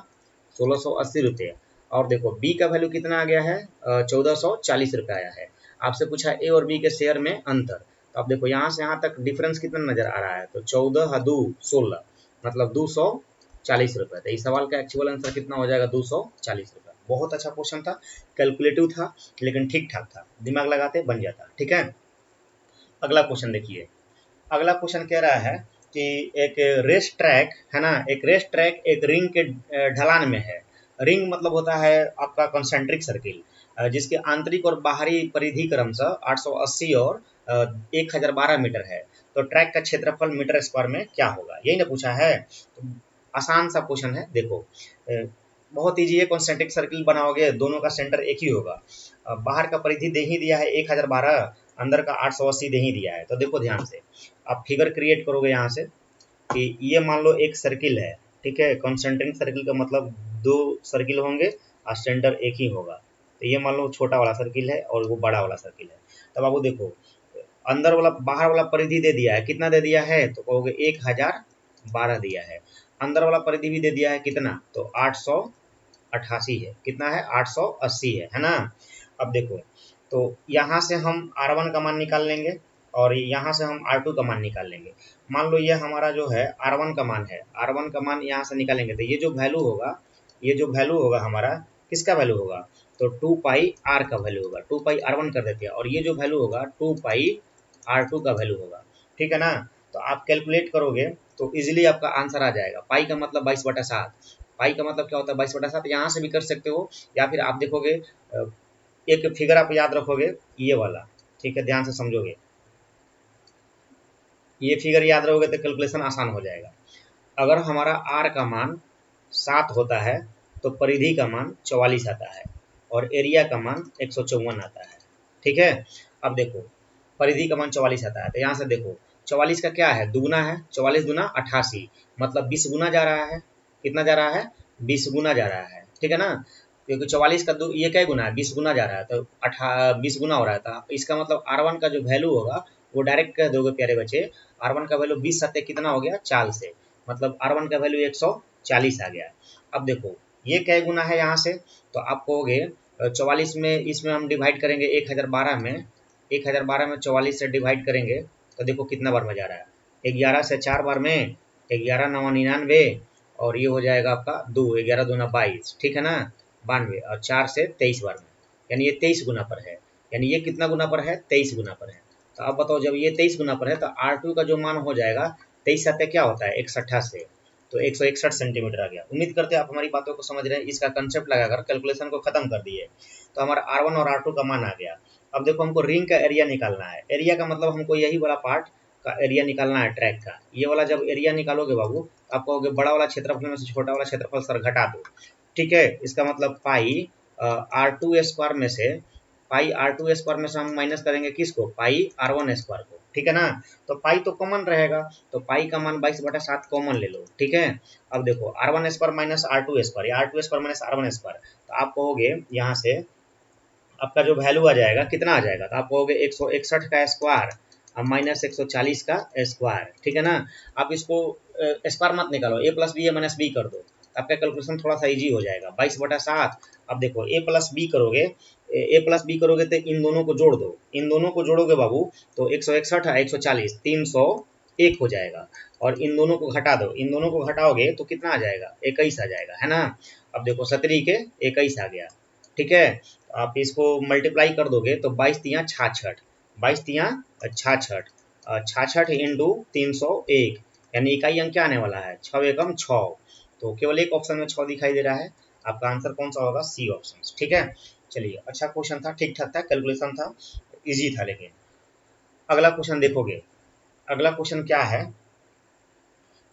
1680 रुपये, और देखो बी का वैल्यू कितना आ गया है 1440 रुपये आया है। आपसे पूछा ए और बी के शेयर में अंतर, तो अब देखो यहाँ से यहाँ तक डिफरेंस कितना नजर आ रहा है, तो 14 2 16 मतलब 240 रुपये। तो इस सवाल का एक्चुअल आंसर कितना हो जाएगा 240 रुपये। बहुत अच्छा क्वेश्चन था, कैलकुलेटिव था लेकिन ठीक ठाक था, दिमाग लगाते बन जाता, ठीक है। अगला क्वेश्चन देखिए, अगला क्वेश्चन कह रहा है कि एक रेस ट्रैक है ना, एक रेस ट्रैक एक रिंग के ढलान में है। रिंग मतलब होता है आपका कंसेंट्रिक सर्किल, जिसके आंतरिक और बाहरी परिधि क्रमशः 880 और 1012 मीटर है। तो ट्रैक का क्षेत्रफल मीटर स्क्वायर में क्या होगा, यही ना पूछा है। तो आसान सा क्वेश्चन है, देखो बहुत ईजी है। कंसेंट्रिक सर्किल बनाओगे दोनों का सेंटर एक ही होगा। बाहर का परिधि दे ही दिया है 1012, अंदर का 880 दे ही दिया है। तो देखो ध्यान से आप फिगर क्रिएट करोगे यहाँ से कि ये मान लो एक सर्किल है, ठीक है। कंसेंट्रिक सर्किल का मतलब दो सर्किल होंगे और सेंटर एक ही होगा। तो ये मान लो छोटा वाला सर्किल है और वो बड़ा वाला सर्किल है। तब आपको देखो अंदर वाला बाहर वाला परिधि दे दिया है, कितना दे दिया है, तो कहोगे 1012 दिया है। अंदर वाला परिधि भी दे दिया है कितना, तो 888 है, कितना है 880 है ना। अब देखो तो यहाँ से हम R1 का मान निकाल लेंगे और यहाँ से हम R2 का मान निकाल लेंगे। मान लो ये हमारा जो है R1 का मान है, R1 का मान यहाँ से निकालेंगे तो ये जो वैल्यू होगा, ये जो वैल्यू होगा हमारा किसका वैल्यू होगा, तो 2 पाई R का वैल्यू होगा। 2 पाई R1 कर देते हैं, और ये जो वैल्यू होगा 2 पाई R2 का वैल्यू होगा, ठीक है ना। तो आप कैलकुलेट करोगे तो इजीली आपका आंसर आ जाएगा। पाई का मतलब 22/7, पाई का मतलब क्या होता है 22/7, यहाँ से भी कर सकते हो, या फिर आप देखोगे एक फिगर आप याद रखोगे ये वाला, ठीक है, ध्यान से समझोगे, ये फिगर याद रखोगे तो कैलकुलेशन आसान हो जाएगा। अगर हमारा R का मान 7 होता है तो परिधि का मान 44 आता है और एरिया का मान 154 आता है, ठीक है। अब देखो परिधि का मान 44 आता है, तो यहाँ से देखो 44 का क्या है, दुगुना है, 44 दूना 88 मतलब 20 गुना जा रहा है। कितना जा रहा है, 20 गुना जा रहा है, ठीक है ना। क्योंकि 44 का ये क्या गुना है, 20 गुना जा रहा है, तो 20 गुना हो रहा था। इसका मतलब R1 का जो वैल्यू होगा वो डायरेक्ट कह दोगे प्यारे बच्चे, R1 का वैल्यू 20 सत्ते कितना हो गया 4 से, मतलब R1 का वैल्यू 140 आ गया। अब देखो ये क्या गुना है यहाँ से, तो आप कहोगे 44 में इसमें हम डिवाइड करेंगे 1012 में, 1012 में 44 से डिवाइड करेंगे तो देखो कितना बार में जा रहा है 11 से 4 बार में 11 9 99, और ये हो जाएगा आपका 2, 11 दूना 22, ठीक है ना, 92, और 4 से 23 बार में, यानी ये 23 गुना पर है, यानी ये कितना गुना पर है, 23 गुना पर है। तो अब बताओ जब ये 23 गुना पर है तो R2 का जो मान हो जाएगा 23 सत्या क्या होता है, 160 से, तो 161 सेंटीमीटर आ गया। उम्मीद करते हैं आप हमारी बातों को समझ रहे हैं, इसका कंसेप्ट लगाकर कैलकुलेशन को खत्म कर दिए। तो हमारा R1 और R2 का मान आ गया। अब देखो हमको रिंग का एरिया निकालना है। एरिया का मतलब हमको यही वाला पार्ट का एरिया निकालना है, ट्रैक का। ये वाला जब एरिया निकालोगे बाबू, आप कहोगे बड़ा वाला क्षेत्रफल में से छोटा वाला क्षेत्रफल सर घटा दो, ठीक है। इसका मतलब पाई R2 स्क्वायर में से, पाई R2 स्क्वायर में से हम माइनस करेंगे किसको, पाई R1 स्क्वायर को, ठीक है ना। तो पाई तो कॉमन रहेगा, तो पाई का मान 22/7 कॉमन ले लो, ठीक है। अब देखो R1 square minus R2 square, या R2 square minus R1 square, तो आप कहोगे यहाँ से आपका जो वैल्यू आ जाएगा कितना आ जाएगा, तो आप कहोगे 161 का स्क्वायर माइनस 140 का स्क्वायर, ठीक है ना। आप इसको स्क्वायर मत निकालो, a plus B minus B कर दो, आपका कैलकुलेशन थोड़ा सा इजी हो जाएगा। 22/7, अब देखो a प्लस बी करोगे, a प्लस बी करोगे तो इन दोनों को जोड़ दो, इन दोनों को जोड़ोगे बाबू तो 161 है 140, 301 हो जाएगा, और इन दोनों को घटा दो, इन दोनों को घटाओगे तो कितना आ जाएगा, 21 आ जाएगा, है ना। अब देखो 17 के 21 आ गया, ठीक है। आप इसको मल्टीप्लाई कर दोगे तो 22 तिया 66, 22 तिया 66, 66 इंटू 301, यानी इकाई अंक क्या आने वाला है, 6 एकम 6। तो केवल एक ऑप्शन में 6 दिखाई दे रहा है, आपका आंसर कौन सा होगा, सी ऑप्शन, ठीक है। चलिए अच्छा क्वेश्चन था, ठीक ठाक था, कैलकुलेशन था, इजी था। लेकिन अगला क्वेश्चन देखोगे, अगला क्वेश्चन क्या है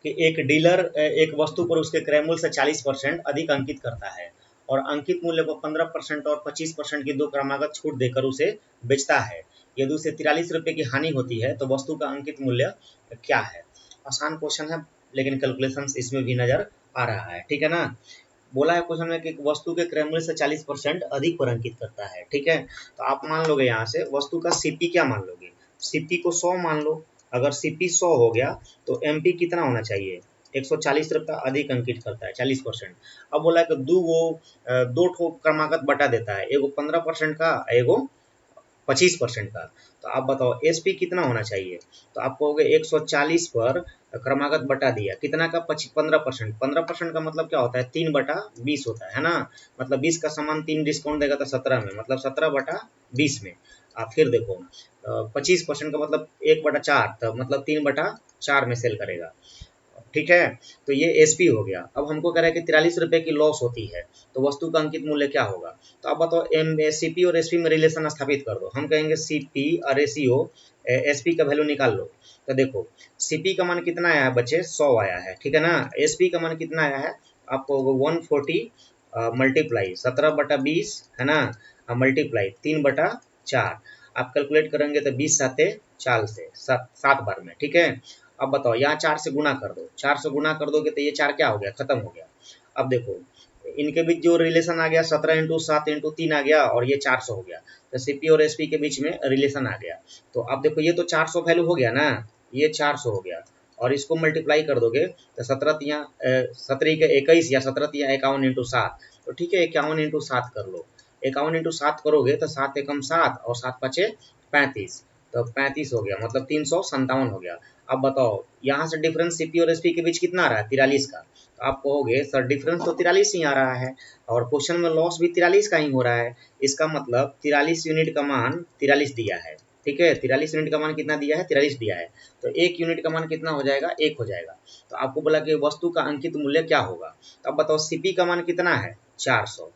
कि एक डीलर एक वस्तु पर उसके क्रय मूल्य से 40% अधिक अंकित करता है और अंकित मूल्य को 15% और 25% की दो क्रमागत छूट देकर उसे बेचता है। यदि उसे 43 रुपये की हानि होती है तो वस्तु का अंकित मूल्य क्या है। आसान क्वेश्चन है, लेकिन कैलकुलेशन इसमें भी नजर आ रहा है, ठीक है ना। बोला है क्वेश्चन में कि वस्तु के क्रय मूल्य से 40% अधिक पर अंकित करता है, ठीक है। तो आप मान लोगे यहाँ से वस्तु का सीपी क्या मान लोगे, सीपी को 100 मान लो। अगर सीपी 100 हो गया तो एमपी कितना होना चाहिए, 140 रुपया अधिक अंकित करता है, 40%। अब बोला है कि दो ठो क्रमागत बटा देता है, एगो 15% का, एगो 25% का। तो आप बताओ एसपी कितना होना चाहिए, तो आप कहोगे 140 पर क्रमागत बटा दिया कितना का, 15%। 15% का मतलब क्या होता है, 3/20 होता है ना। मतलब 20 का सामान 3 डिस्काउंट देगा तो 17 में, मतलब 17/20 में। आप फिर देखो 25% का मतलब 1/4, तो मतलब 3/4 में सेल करेगा, ठीक है। तो ये एसपी हो गया। अब हमको कह रहा है कि 43 रुपये की लॉस होती है तो वस्तु का अंकित मूल्य क्या होगा। तो अब बताओ एम सीपी और एसपी में रिलेशन स्थापित कर दो। हम कहेंगे सीपी और रेशियो एसपी का वैल्यू निकाल लो। तो देखो सीपी का मान कितना आया है बच्चे, 100 आया है, ठीक है ना। एसपी का मान कितना आया है, आपको 140 मल्टीप्लाई 17/20 है ना, मल्टीप्लाई 3/4। आप कैलकुलेट करेंगे तो 20 साते 4 से 7 बार में, ठीक है। अब बताओ यहाँ 4 से गुना कर दो, 4 से गुना कर दोगे तो ये 4 क्या हो गया, खत्म हो गया। अब देखो इनके बीच जो रिलेशन आ गया 17 इंटू 7 इंटू 3 आ गया, और ये 400 हो गया। तो सीपी और एसपी के बीच में रिलेशन आ गया। तो अब देखो ये तो 400 वैल्यू हो गया ना, ये 400 हो गया, और इसको मल्टीप्लाई कर दोगे तो 17 के 21 या 17 51 इंटू 7, तो ठीक है 51 इंटू 7 कर लो। 51 इंटू 7 करोगे तो 7 एकम 7 और 7 पचे 35, तो 35 हो गया, मतलब 357 हो गया। अब बताओ यहाँ से डिफरेंस सीपी और एसपी के बीच कितना आ रहा है, 43 का। तो आप कहोगे सर डिफरेंस तो 43 ही आ रहा है, और क्वेश्चन में लॉस भी 43 का ही हो रहा है। इसका मतलब 43 यूनिट का मान 43 दिया है, ठीक है। 43 यूनिट का मान कितना दिया है, 43 दिया है। तो 1 यूनिट का मान कितना हो जाएगा, 1 हो जाएगा। तो आपको बोला कि वस्तु का अंकित मूल्य क्या होगा। तो अब बताओ सीपी का मान कितना है, 400,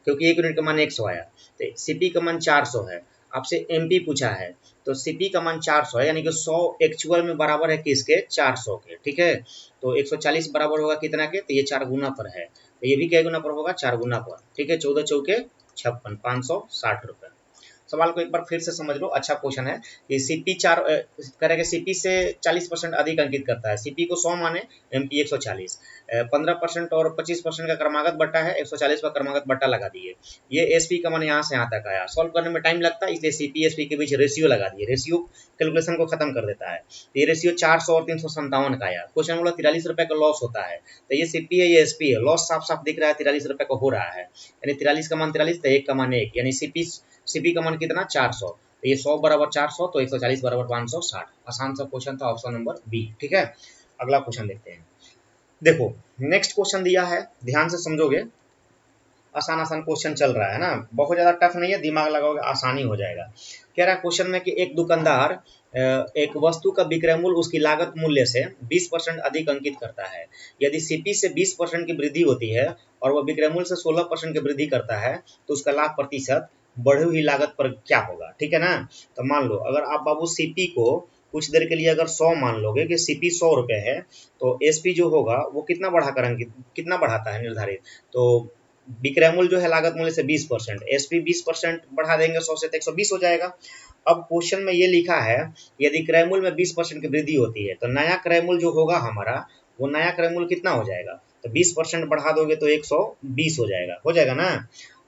क्योंकि 1 यूनिट का मान 100 आया। तो सीपी का मान 400 है, आपसे एमपी पूछा है, तो सीपी का मान 400 है, यानी कि 100 एक्चुअल में बराबर है किसके, 400 के, ठीक है। तो 140 बराबर होगा कितना के, तो ये 4 गुना पर है, तो ये भी क्या गुना पर होगा, 4 गुना पर, ठीक है। 14 चौके 56, 560 रुपये। सवाल को एक बार फिर से समझ लो, अच्छा क्वेश्चन है। कि सीपी 4 करेगा, सीपी से 40% अधिक अंकित करता है, सीपी को 100 माने, एमपी 140, 15% और 25% का क्रमागत बट्टा है, 140 का क्रमागत बट्टा लगा दिए। ये एसपी का मान यहाँ से यहाँ तक आया, सॉल्व करने में टाइम लगता है, इसलिए सीपी एसपी के बीच रेशियो लगा दिए, रेशियो कैलकुलेशन को खत्म कर देता है। तो ये रेशियो 400 और 357 का आया। क्वेश्चन बोला 43 रुपये का लॉस होता है, तो ये सीपी है ये एसपी है, लॉस साफ साफ दिख रहा है 43 रुपये का हो रहा है, यानी 43 का मान 43, तो 1 का मान 1, यानी सीपी का मान कितना, 400। तो ये 100 बराबर 400, तो 140 बराबर 560। आसान सा क्वेश्चन था, ऑप्शन नंबर बी। ठीक है, अगला क्वेश्चन देखते हैं। देखो नेक्स्ट क्वेश्चन दिया है, ध्यान से समझोगे, आसान आसान क्वेश्चन चल रहा है ना, बहुत ज्यादा टफ नहीं है, दिमाग लगाओगे आसानी हो जाएगा। कह रहा है क्वेश्चन में कि एक दुकानदार एक वस्तु का विक्रय मूल्य उसकी लागत मूल्य से 20% अधिक अंकित करता है। यदि सीपी से 20% की वृद्धि होती है और वह विक्रय मूल्य से 16% की वृद्धि करता है, तो उसका लाभ प्रतिशत बढ़ी हुई लागत पर क्या होगा। ठीक है ना, तो मान लो अगर आप बाबू सीपी को कुछ देर के लिए अगर 100 मान लोगे कि सीपी 100 रुपए है, तो एसपी जो होगा वो कितना बढ़ाकर अंकित, कितना बढ़ाता है निर्धारित, तो विक्रय मूल्य जो है लागत मूल्य से 20%, एसपी 20% बढ़ा देंगे 100 से, तो 120 हो जाएगा। अब क्वेश्चन में ये लिखा है यदि क्रय मूल्य में 20% की वृद्धि होती है, तो नया क्रय मूल्य जो होगा हमारा, वो नया क्रय मूल्य कितना हो जाएगा, तो 20% बढ़ा दोगे तो 120 हो जाएगा ना।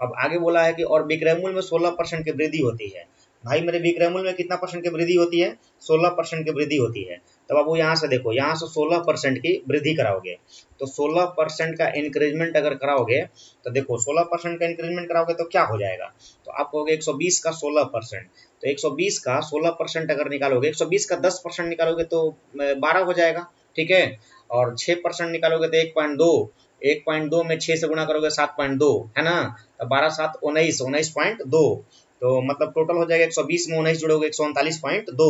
अब आगे बोला है कि और विक्रय मूल्य में 16% की वृद्धि होती है। भाई मेरे विक्रय मूल्य में कितना परसेंट की वृद्धि होती है, 16% की वृद्धि होती है। तब अब वो यहाँ से देखो, यहाँ से 16% की वृद्धि कराओगे, तो 16% का इंक्रीजमेंट अगर कराओगे, तो देखो 16% का इंक्रीजमेंट कराओगे तो क्या हो जाएगा, तो आप कहोगे 120 का 16%, तो 120 का 16% अगर निकालोगे, 120 का 10% निकालोगे तो 12 हो जाएगा। ठीक है, और 6% निकालोगे तो 1.2, 1.2 में 6 से गुणा करोगे 7.2, है ना, तो 12 7 19, 19.2, तो मतलब टोटल हो जाएगा 120 में 19 जोड़ोगे 139.2।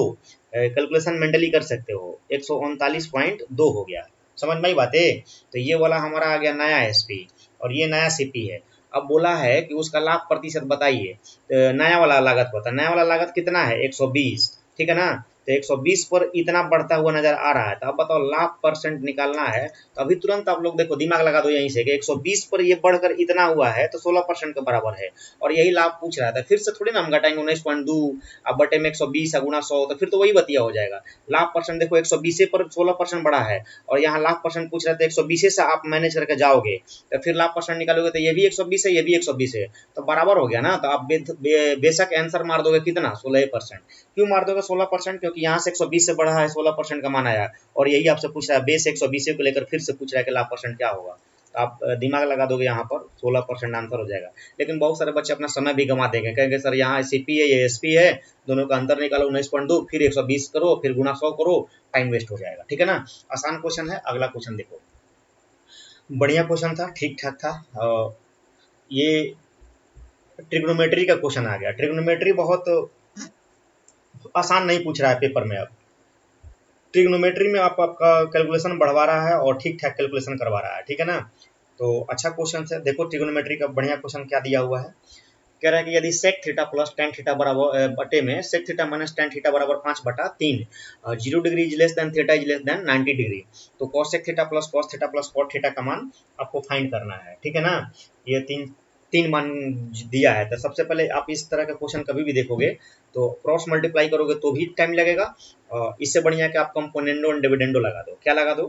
कैलकुलेशन मेंटली कर सकते हो, 139.2 हो गया। समझ में आई बातें। तो ये वाला हमारा आ गया नया एसपी और ये नया सीपी है। अब बोला है कि उसका लाभ प्रतिशत बताइए, तो नया वाला लागत पता, नया वाला लागत कितना है 120, ठीक है ना, तो 120 पर इतना बढ़ता हुआ नजर आ रहा है, तो अब बताओ लाभ परसेंट निकालना है, तो अभी तुरंत आप लोग देखो दिमाग लगा दो यहीं से कि 120 पर ये बढ़कर इतना हुआ है तो 16% के बराबर है, और यही लाभ पूछ रहा था। फिर से थोड़ी ना हम घटाएंगे 19.2 अब बटे में 120 गुना 100, तो फिर तो वही बतिया हो जाएगा। लाभ परसेंट देखो 120 पर 16% बढ़ा है, और यहाँ लाभ परसेंट पूछ रहे थे 120 से आप मैनेज करके जाओगे, तो फिर लाभ परसेंट निकालोगे तो ये भी 120 है, ये भी 120 है, तो बराबर हो गया ना। तो आप बेशक आंसर मार दोगे कितना 16%। क्यों मार दोगे 16%, क्योंकि यहाँ से 120 से बढ़ा है, 16% का मान आया, और यही आपसे पूछ रहा है बेस 120 को लेकर फिर से पूछ रहा है कि लाभ परसेंट क्या होगा। तो आप दिमाग लगा दोगे यहाँ पर 16% आंसर हो जाएगा। लेकिन बहुत सारे बच्चे अपना समय भी गंवा देंगे, कहेंगे सर यहाँ सीपी है ये एसपी है, दोनों का अंतर निकालो 19.2 फिर 120 करो फिर गुना 100 करो, टाइम वेस्ट हो जाएगा। ठीक है ना, आसान क्वेश्चन है। अगला क्वेश्चन देखो, बढ़िया क्वेश्चन था, ठीक ठाक था। ये ट्रिग्नोमेट्री का क्वेश्चन आ गया। ट्रिग्नोमेट्री बहुत आसान नहीं पूछ रहा है पेपर में। अब ट्रिग्नोमेट्री में आपका कैलकुलेशन बढ़वा रहा है और ठीक ठाक कैलकुलेशन करवा रहा है। ठीक है ना, तो अच्छा क्वेश्चन है। देखो ट्रिग्नोमेट्री का बढ़िया क्वेश्चन क्या दिया हुआ है। कह रहा है कि यदि sec theta plus tan theta बराबर बटे में sec theta minus tan theta बराबर 5/3, 0 degree is less than theta is less than 90 degree, तो cosec theta plus cot theta का मान आपको फाइंड करना है। ठीक है ना, ये तीन तीन मान दिया है। तो सबसे पहले आप इस तरह का क्वेश्चन कभी भी देखोगे तो क्रॉस मल्टीप्लाई करोगे तो भी टाइम लगेगा। इससे बढ़िया कि आप कंपोनेंडो एंड डिविडेंडो लगा दो। क्या लगा दो,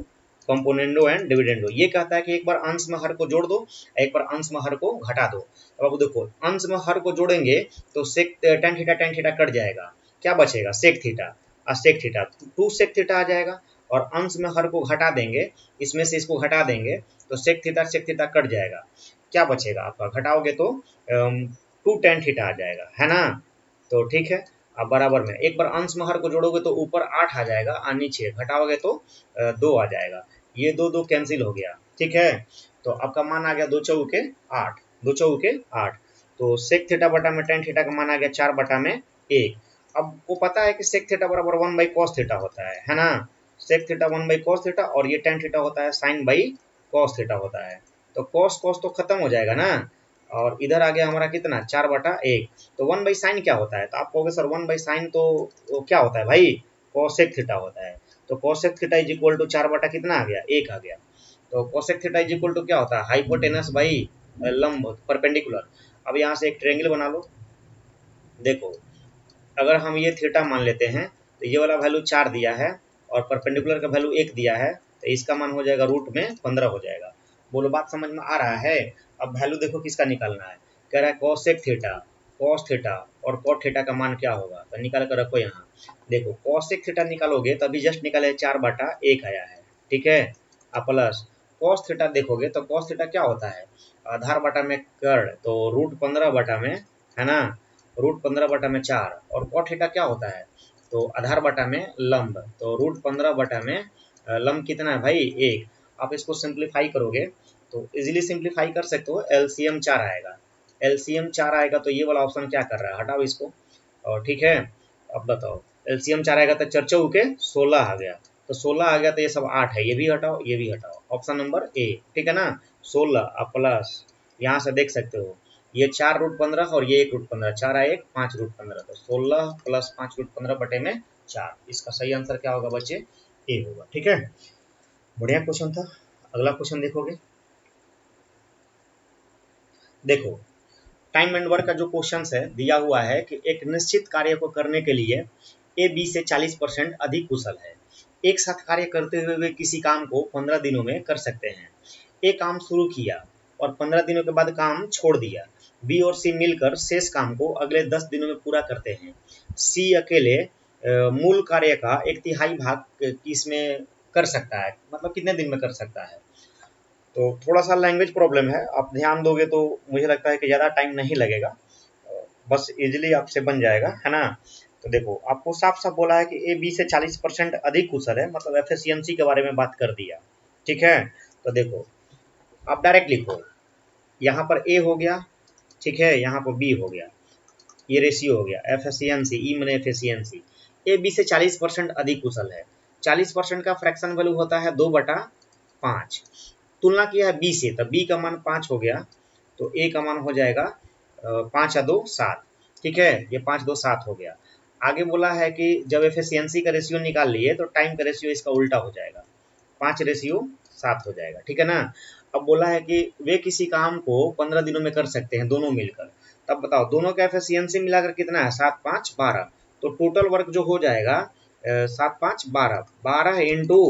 कंपोनेंडो एंड डिविडेंडो। ये कहता है कि एक बार अंश में हर को जोड़ दो, एक बार अंश में हर को घटा दो। अब देखो अंश में हर को जोड़ेंगे तो सेक टेन थीटा कट जाएगा, क्या बचेगा सेक थीटा, और सेक थीटा 2 सेक थीटा आ जाएगा। और अंश में हर को घटा देंगे, इसमें से इसको घटा देंगे तो सेक थीटा कट जाएगा, क्या बचेगा आपका, घटाओगे तो 2 टेन थीटा आ जाएगा, है ना। तो ठीक है, अब बराबर में एक बार अंश में हर को जोड़ोगे तो ऊपर 8 आ जाएगा और नीचे घटाओगे तो 2 आ जाएगा। ये दो दो कैंसिल हो गया। ठीक है, तो आपका मान आ गया 2 चौके 8, 2 चौके 8। तो सेक थीटा बटा में टेन थीटा का मान आ गया 4/1। अब वो पता है कि सेक थीटा बराबर 1/cos थीटा होता है ना। सेक थीटा 1/cos थीटा और ये टेन थीटा होता है sin/cos थीटा होता है। तो कॉस कॉस तो खत्म हो जाएगा ना, और इधर आ गया हमारा कितना 4/1। तो 1/sin क्या होता है, तो आप कहोगे सर 1/sin तो क्या होता है भाई, कोसेक थीटा होता है। तो cosec theta is equal to 4 बटा कितना आ गया 1 आ गया। तो cosec theta is equal to क्या होता है, हाइपोटेनस बाई लंब परपेंडिकुलर। अब यहाँ से एक ट्रायंगल बना लो। देखो अगर हम ये थीटा मान लेते हैं तो ये वाला वैल्यू 4 दिया है और परपेंडिकुलर का वैल्यू 1 दिया है, तो इसका मान हो जाएगा रूट में 15 हो जाएगा। बोलो बात समझ में आ रहा है। अब वैल्यू देखो किसका निकालना है, कह रहा है कोसेक थीटा, कॉस थीटा और कॉट थीटा का मान क्या होगा, तो निकाल कर रखो यहाँ। देखो कोसेक थीटा निकालोगे तो अभी जस्ट निकाले 4/1 आया है, ठीक है। अब प्लस कॉस थीटा देखोगे तो कॉस थीटा क्या होता है, आधार बटा में कर्ण, तो रूट 15 बटा में, है ना, √15/4 और कॉट थीटा क्या होता है, तो आधार बटा में लंब, तो √15 में लंब कितना है भाई 1। आप इसको सिंप्लीफाई करोगे तो इजीली सिंप्लीफाई कर सकते हो, एलसीएम 4 आएगा, एलसीएम 4 आएगा तो ये वाला ऑप्शन क्या कर रहा है, हटाओ इसको। और ठीक है, अब बताओ एलसीएम 4 आएगा तो 4 चौके 16 आ गया, तो 16 आ गया तो ये सब 8 है, ये भी हटाओ ये भी हटाओ, ऑप्शन नंबर ए, ठीक है ना। 16 अब प्लस यहाँ से देख सकते हो ये 4√15 और ये 1√15, 4 आए 1 5√15, तो 16 प्लस 5√15/4, इसका सही आंसर क्या होगा बच्चे, ए होगा। ठीक है, बढ़िया क्वेश्चन था। अगला क्वेश्चन देखोगे, देखो टाइम एंड वर्क का जो क्वेश्चन है दिया हुआ है कि एक निश्चित कार्य को करने के लिए ए बी से 40% अधिक कुशल है। एक साथ कार्य करते हुए वे किसी काम को 15 दिनों में कर सकते हैं। ए काम शुरू किया और 15 दिनों के बाद काम छोड़ दिया। बी और सी मिलकर शेष काम को अगले 10 दिनों में पूरा करते हैं। सी अकेले मूल कार्य का 1/3 भाग इसमें कर सकता है, मतलब कितने दिन में कर सकता है। तो थोड़ा सा लैंग्वेज प्रॉब्लम है, आप ध्यान दोगे तो मुझे लगता है कि ज़्यादा टाइम नहीं लगेगा, बस इजीली आपसे बन जाएगा, है ना। तो देखो आपको साफ साफ बोला है कि ए बी से 40% अधिक कुशल है, मतलब एफिशिएंसी के बारे में बात कर दिया। ठीक है, तो देखो आप डायरेक्ट लिखो, यहाँ पर ए हो गया, ठीक है, यहाँ पर बी हो गया, ये रेशियो हो गया एफिशिएंसी, ई मैंने एफिशिएंसी। ए बी से 40% अधिक कुशल है, 40% का फ्रैक्शन वैल्यू होता है 2/5। तुलना किया है बी से, तो बी का मान 5 हो गया, तो ए का मान हो जाएगा 5 या 2 7, ठीक है, ये 5 2 7 हो गया। आगे बोला है कि जब एफिशिएंसी का रेशियो निकाल लिए तो टाइम का रेशियो इसका उल्टा हो जाएगा, 5:7 हो जाएगा, ठीक है ना। अब बोला है कि वे किसी काम को 15 दिनों में कर सकते हैं दोनों मिलकर, तब बताओ दोनों का एफिशिएंसी मिलाकर कितना है, 7 5 12, तो टोटल वर्क जो हो जाएगा 7 5 12, 12 इंटू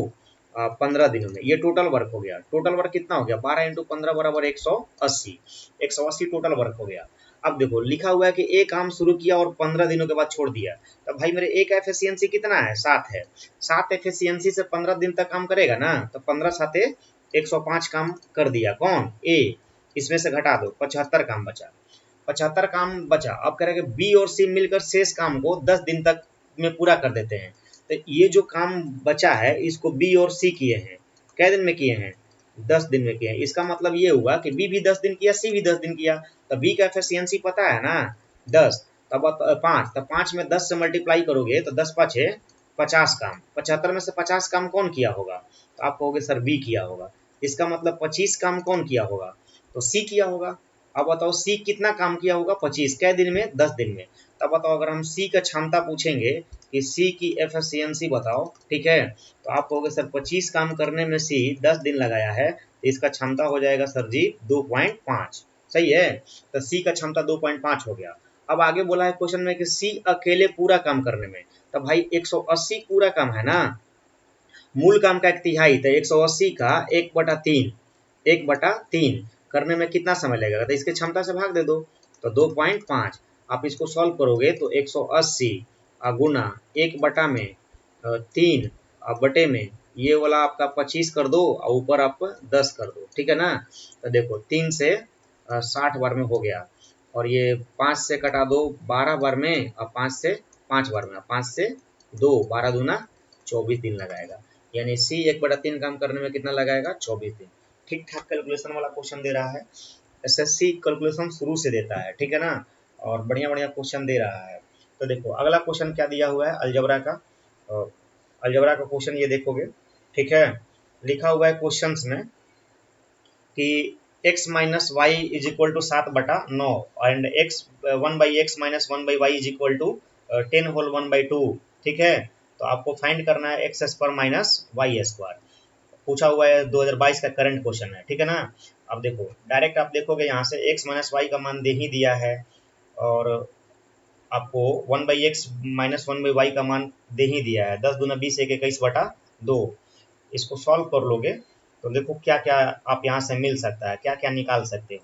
15 दिनों में, ये टोटल वर्क हो गया। टोटल वर्क कितना हो गया, 12 इंटू 15 बराबर 180, 180 टोटल वर्क हो गया। अब देखो लिखा हुआ है कि एक काम शुरू किया और 15 दिनों के बाद छोड़ दिया, तो भाई मेरे एक एफिशिएंसी कितना है, 7 है, 7 एफिशिएंसी से 15 दिन तक काम करेगा ना, तो 15 7 105 काम कर दिया, कौन ए, इसमें से घटा दो 75 काम बचा, 75 काम बचा। अब करेंगे बी और सी मिलकर शेष काम को 10 दिन तक में पूरा कर देते हैं, तो ये जो काम बचा है इसको बी और सी किए हैं, कै दिन में किए हैं, 10 दिन में किए हैं। इसका मतलब ये हुआ कि बी भी 10 दिन किया, सी भी 10 दिन किया, तो बी का एफिशिएंसी पता है ना 10, तब 5, तब 5 में 10 से मल्टीप्लाई करोगे तो 10 5 50 काम, 75 में से 50 काम कौन किया होगा, तो आप कहोगे सर बी किया होगा, इसका मतलब 25 काम कौन किया होगा, तो सी किया होगा। अब बताओ सी कितना काम किया होगा, 25, कै दिन में, 10 दिन में। तब बताओ अगर हम सी का क्षमता पूछेंगे कि सी की एफिशिएंसी बताओ, ठीक है, तो आप कहोगे सर 25 काम करने में सी 10 दिन लगाया है, तो इसका क्षमता हो जाएगा सर जी 2.5, सही है, तो सी का क्षमता 2.5 हो गया। अब आगे बोला है क्वेश्चन में कि सी अकेले पूरा काम करने में, तो भाई 180 पूरा काम है ना, मूल काम का 1/3, तो 180 का 1/3, 1/3 करने में कितना समय लगेगा, तो इसके क्षमता से भाग दे दो, तो 2.5। आप इसको सॉल्व करोगे तो 180 गुना 1/3 बटे में ये वाला आपका 25 कर दो और ऊपर आप 10 कर दो, ठीक है ना। तो देखो 3 से 60 बार में हो गया, और ये 5 से कटा दो 12 बार में, और 5 से 5 बार में, 5 से 2 12 दूना 24 दिन लगाएगा, यानी सी 1/3 काम करने में कितना लगाएगा, 24 दिन। ठीक ठाक कैलकुलेशन वाला क्वेश्चन दे रहा है, एसएससी कैलकुलेशन शुरू से देता है, ठीक है ना, और बढ़िया बढ़िया क्वेश्चन दे रहा है। तो देखो अगला क्वेश्चन क्या दिया हुआ है, अलजबरा का, अलजबरा का क्वेश्चन ये देखोगे, ठीक है, लिखा हुआ है क्वेश्चन में कि x minus Y is equal to 7/9 and x 1/x minus 1/y is equal to 10 whole 1/2, ठीक है, तो आपको फाइंड करना है x square minus Y square, पूछा हुआ है 2022 का करंट क्वेश्चन है, ठीक है ना। अब देखो डायरेक्ट आप देखोगे यहाँ से x माइनस वाई का मान दे ही दिया है, और आपको 1/x माइनस 1/y का मान दे ही दिया है, 10 दूना 20 1 21/2, इसको सॉल्व कर लोगे तो देखो क्या क्या आप यहाँ से मिल सकता है, क्या क्या निकाल सकते हो।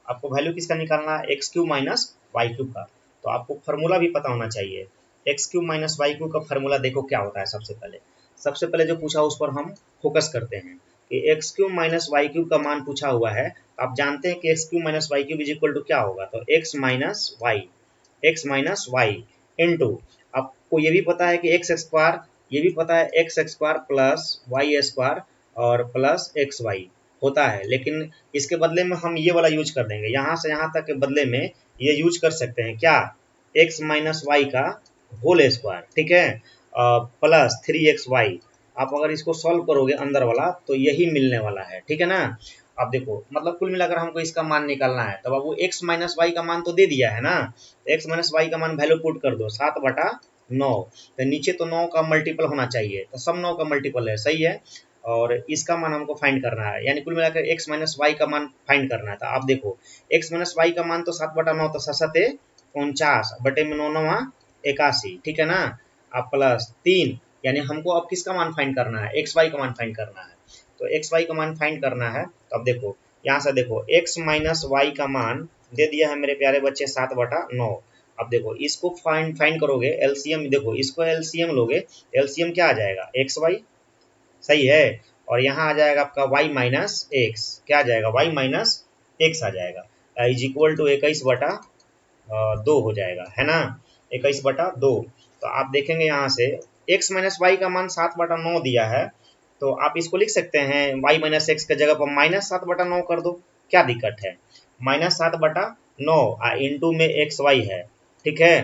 आपको वैल्यू किसका निकालना है, x³ माइनस वाई क्यूब का, तो आपको फार्मूला भी पता होना चाहिए। x³ माइनस वाई क्यूब का फार्मूला देखो क्या होता है, सबसे पहले जो पूछा उस पर हम फोकस करते हैं कि x³ माइनस वाई क्यूब का मान पूछा हुआ है, आप जानते हैं कि x³ minus Y cube is equal to क्या होगा, तो x minus Y, X minus Y into, आपको ये भी पता है कि एक्स स्क्वायर, ये भी पता है x square plus Y square और प्लस एक्स वाई होता है, लेकिन इसके बदले में हम ये वाला यूज कर देंगे, यहाँ से यहाँ तक के बदले में ये यूज कर सकते हैं क्या, एक्स माइनस वाई का होल स्क्वायर, ठीक है, प्लस 3xy। आप अगर इसको सॉल्व करोगे अंदर वाला तो यही मिलने वाला है, ठीक है ना। अब देखो मतलब कुल मिलाकर हमको इसका मान निकालना है, तब अब वो x माइनस वाई का मान तो दे दिया है ना, तो x माइनस वाई का मान वैल्यू पुट कर दो 7/9, तो नीचे तो 9 का मल्टीपल होना चाहिए, तो सब 9 का मल्टीपल है, सही है, और इसका मान हमको फाइंड करना है, यानी कुल मिलाकर x माइनस वाई का मान फाइंड करना है। तो आप देखो x माइनस वाई का मान तो 7/9, तो 7×49 बटे में 9×9 81, ठीक है ना। अब प्लस 3, यानी हमको अब किसका मान फाइंड करना है, एक्स वाई का मान फाइंड करना है, तो एक्स वाई का मान फाइंड करना है। तो अब देखो यहाँ से देखो x माइनस वाई का मान दे दिया है मेरे प्यारे बच्चे 7/9। अब देखो इसको फाइंड फाइंड करोगे एलसीएम, देखो इसको एलसीएम लोगे, एलसीएम क्या आ जाएगा एक्स वाई, सही है, और यहाँ आ जाएगा आपका y माइनस एक्स, क्या आ जाएगा y माइनस एक्स आ जाएगा, इज इक्वल टू 21/2 हो जाएगा, है ना, 21/2। तो आप देखेंगे यहाँ से x माइनस वाई का मान 7/9 दिया है, तो आप इसको लिख सकते हैं y माइनस एक्स के जगह पर -7/9 कर दो, क्या दिक्कत है, -7/9 इंटू में एक्स वाई है, ठीक है,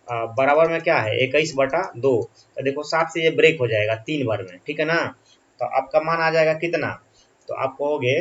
बराबर में क्या है 21/2, तो देखो 7 से ये ब्रेक हो जाएगा 3 बार में, ठीक है ना। तो आपका मान आ जाएगा कितना, तो आप कहोगे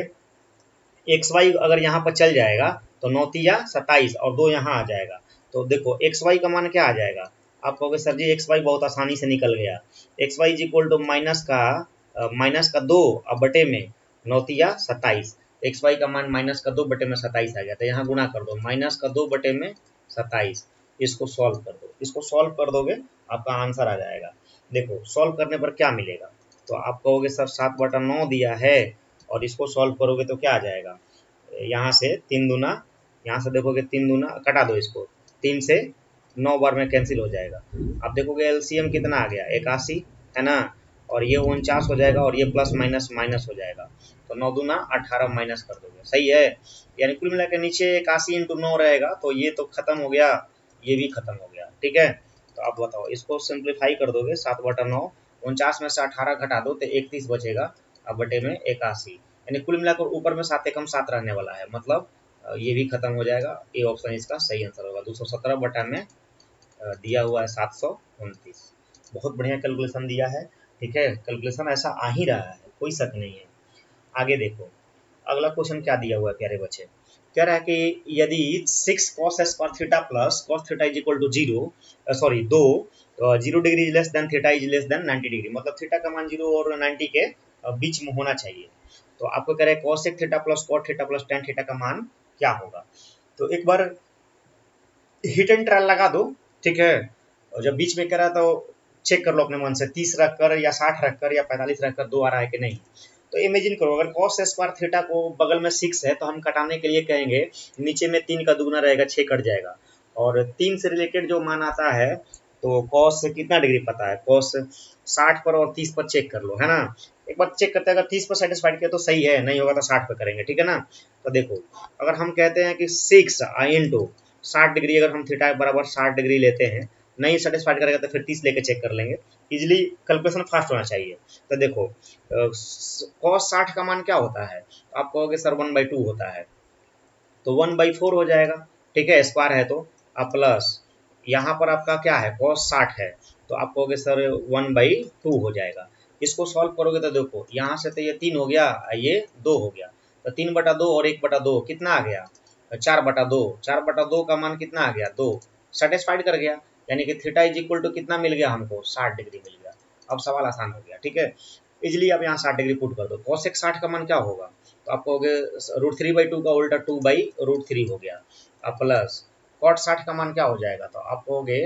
एक्स वाई अगर यहाँ पर चल जाएगा तो 9×3 = 27 और 2 यहाँ आ जाएगा, तो देखो एक्स वाई का मान क्या आ जाएगा, आप कहोगे सर जी एक्स वाई बहुत आसानी से निकल गया, x Y is equal to minus का 2 अब बटे में 9×3 = 27, एक्स वाई का मान -2 बटे में 27 आ गया, तो यहाँ गुणा कर दो -2 बटे में 27, इसको सॉल्व कर दो, इसको सॉल्व कर दोगे आपका आंसर आ जाएगा। देखो सॉल्व करने पर क्या मिलेगा, तो आप कहोगे सर 7/9 दिया है और इसको सॉल्व करोगे तो क्या आ जाएगा, यहाँ से 3 दूना, यहाँ से देखोगे 3 दूना कटा दो इसको, 3 से 9 बार में कैंसिल हो जाएगा, आप देखोगे एलसीएम कितना आ गया 81, है ना, और ये 49 हो जाएगा और ये प्लस माइनस माइनस हो जाएगा, तो 9×2 = 18 माइनस कर दोगे, सही है, यानी कुल मिला के नीचे 81×9 रहेगा, तो ये तो खत्म हो गया, ये भी खत्म हो गया, ठीक है। तो आप बताओ इसको सिंप्लीफाई कर दोगे 7/9, 49 में से 18 घटा दो तो 31 बचेगा, अब बटे में 81, यानी कुल मिलाकर ऊपर में 7 एकम 7 रहने वाला है, मतलब ये भी खत्म हो जाएगा, ए ऑप्शन इसका सही आंसर होगा, 217 बटा में दिया हुआ है 729। बहुत बढ़िया कैलकुलेशन दिया है, ठीक है, कैलकुलेशन ऐसा आ ही रहा है, कोई शक नहीं है। आगे देखो अगला क्वेश्चन क्या दिया हुआ है प्यारे बच्चे, कह रहा है कि यदि 6 cos square theta plus cos theta is equal to 0, sorry 2, 0 degree is less than theta is less than 90 degree, मतलब थीटा का मान 0 और 90 के बीच में होना चाहिए, तो आपको कह रहे हैं cos theta plus cot theta plus tan theta का मान क्या होगा। तो एक बार हिट एंड ट्रायल लगा दो, ठीक है, और जब बीच में करा तो चेक कर लो अपने मन से 30 रख कर या 60 रख कर या 45 रख कर 2 आ रहा है कि नहीं। तो इमेजिन करो अगर cos स्क्वायर थीटा को बगल में 6 है तो हम कटाने के लिए कहेंगे नीचे में 3 का दुगना रहेगा 6 कट जाएगा, और 3 से रिलेटेड जो मान आता है तो cos से कितना डिग्री पता है, cos 60 पर और 30 पर चेक कर लो, है ना, एक बार चेक करते हैं, अगर 30 पर सेटिस्फाइड किया तो सही है, नहीं होगा तो 60 पर करेंगे, ठीक है ना। तो देखो अगर हम कहते हैं कि 6 इंटू 60 डिग्री, अगर हम थीटा बराबर 60 डिग्री लेते हैं, नहीं सेटिस्फाइड करेगा तो फिर 30 लेके चेक कर लेंगे, इजिली कैलकुलेशन फास्ट होना चाहिए। तो देखो cos 60 का मान क्या होता है, आप कहोगे सर 1/2 होता है, तो 1/4 हो जाएगा, ठीक है, स्क्वायर है तो, आप प्लस यहाँ पर आपका क्या है cos 60 है, तो आप कहोगे सर 1/2 हो जाएगा। इसको सॉल्व करोगे तो देखो यहाँ से तो ये 3 हो गया, ये 2 हो गया, तो 3/2 और 1/2 कितना आ गया 4/2, 4/2 का मान कितना आ गया 2, सेटिस्फाइड कर गया, यानी कि थीटा इज इक्वल टू कितना मिल गया हमको 60 डिग्री मिल गया। अब सवाल आसान हो गया, ठीक है, इजिली आप यहाँ 60 डिग्री पुट कर दो, cos 60 का मान क्या होगा, तो आप कहोगे √3/2 का उल्टा 2/√3 हो गया, अब प्लस cot 60 का मान क्या हो जाएगा, तो आप कहोगे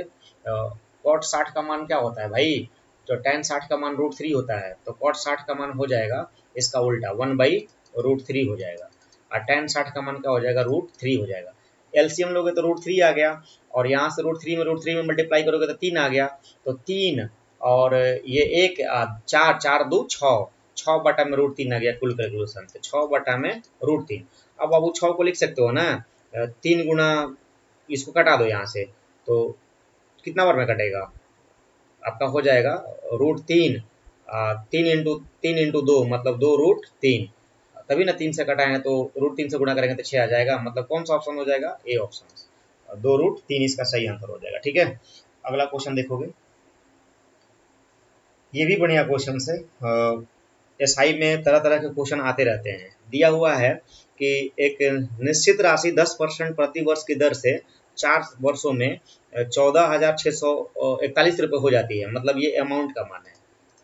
cot 60 का मान क्या होता है भाई, तो tan 60 का मान √3 होता है, तो cot 60 का मान हो जाएगा इसका उल्टा 1/√3 हो जाएगा, और tan 60 का मान क्या हो जाएगा √3 हो जाएगा। एलसीएम लोगे तो √3 आ गया, और यहाँ से √3 में मल्टीप्लाई करोगे तो 3 आ गया, तो 3 और ये 1 4, 4×2 6, 6 बटा में √3 आ गया कुल कैलकुलेशन से, 6 बटा में √3। अब बाबू 6 को लिख सकते हो ना, 3 गुना इसको कटा दो यहाँ से, तो कितना बार में कटेगा? आपका हो जाएगा √3, 3 इंटू 2 मतलब 2√3, तभी ना 3 से कटा है, तो √3 से गुणा करेंगे तो 6 आ जाएगा, मतलब कौन सा ऑप्शन हो जाएगा? ए ऑप्शन, 2√3 इसका सही आंसर हो जाएगा। ठीक है, अगला क्वेश्चन देखोगे, ये भी बढ़िया क्वेश्चन है। एसआई में तरह तरह के क्वेश्चन आते रहते हैं। दिया हुआ है कि एक निश्चित राशि 10% प्रति वर्ष की दर से 4 वर्षों में 14,641 रुपये हो जाती है, मतलब ये अमाउंट का मान है।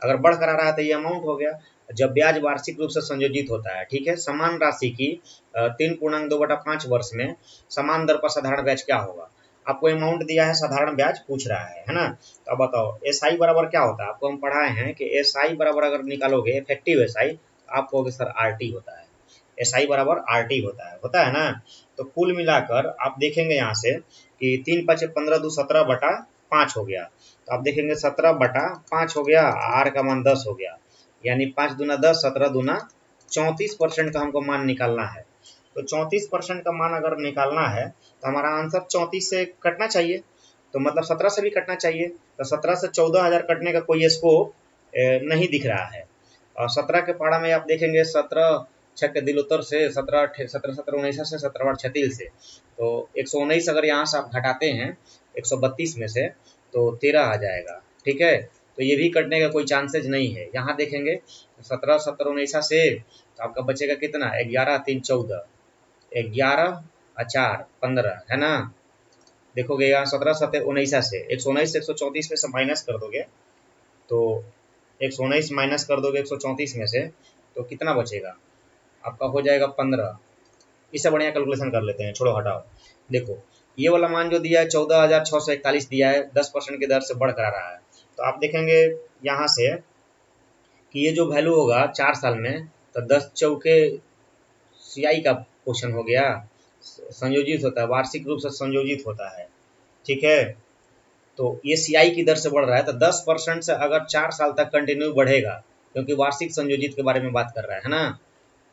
अगर बढ़ कर आ रहा है तो ये अमाउंट हो गया। जब ब्याज वार्षिक रूप से संयोजित होता है, ठीक है, समान राशि की 3.2/5 वर्ष में समान दर पर साधारण ब्याज क्या होगा? आपको अमाउंट दिया है, साधारण ब्याज पूछ रहा है ना। तो अब बताओ एस आई बराबर क्या होता है? आपको हम पढ़ाए हैं कि एस आई बराबर अगर निकालोगे इफेक्टिव एस आई, आप कहोगे सर आर टी होता है। एस आई बराबर आर टी होता है ना। तो कुल मिलाकर आप देखेंगे यहाँ से कि 3×5 = 15, 2 17/5 हो गया। तो आप देखेंगे 17/5 हो गया, आर का मान 10 हो गया, यानी 5 दूना 10, 17 दूना 34% का हमको मान निकालना है। तो 34% का मान अगर निकालना है तो हमारा आंसर 34 से कटना चाहिए, तो मतलब 17 से भी कटना चाहिए। तो 17 से 14,000 कटने का कोई स्कोप नहीं दिख रहा है। और 17 के पारा में आप देखेंगे 17 छक दिलोत्तर से 17 17 17 19 से 17 छतील से, तो 119 अगर यहाँ से आप घटाते हैं 132 में से तो 13 आ जाएगा। ठीक है, तो ये भी कटने का कोई चांसेज नहीं है। यहाँ देखेंगे 17 17 19 से तो आपका बचेगा कितना? 11 3 14, 11 और 4 15 है ना। देखोगे यहाँ 17 7 19 से 119 से 134 में से माइनस कर दोगे, तो 119 माइनस कर दोगे 134 में से तो कितना बचेगा? आपका हो जाएगा 15। इससे बढ़िया कैलकुलेशन कर लेते हैं, छोड़ो हटाओ। देखो ये वाला मान जो दिया है 14,641 दिया है, 10% की दर से बढ़ कर आ रहा है। तो आप देखेंगे यहाँ से कि ये जो वैल्यू होगा 4 साल में, तो 10 चौके सीआई का क्वेश्चन हो गया, संयोजित होता है, वार्षिक रूप से संयोजित होता है। ठीक है, तो ये सीआई की दर से बढ़ रहा है, तो 10% से अगर 4 साल तक कंटिन्यू बढ़ेगा, क्योंकि वार्षिक संयोजित के बारे में बात कर रहा है ना,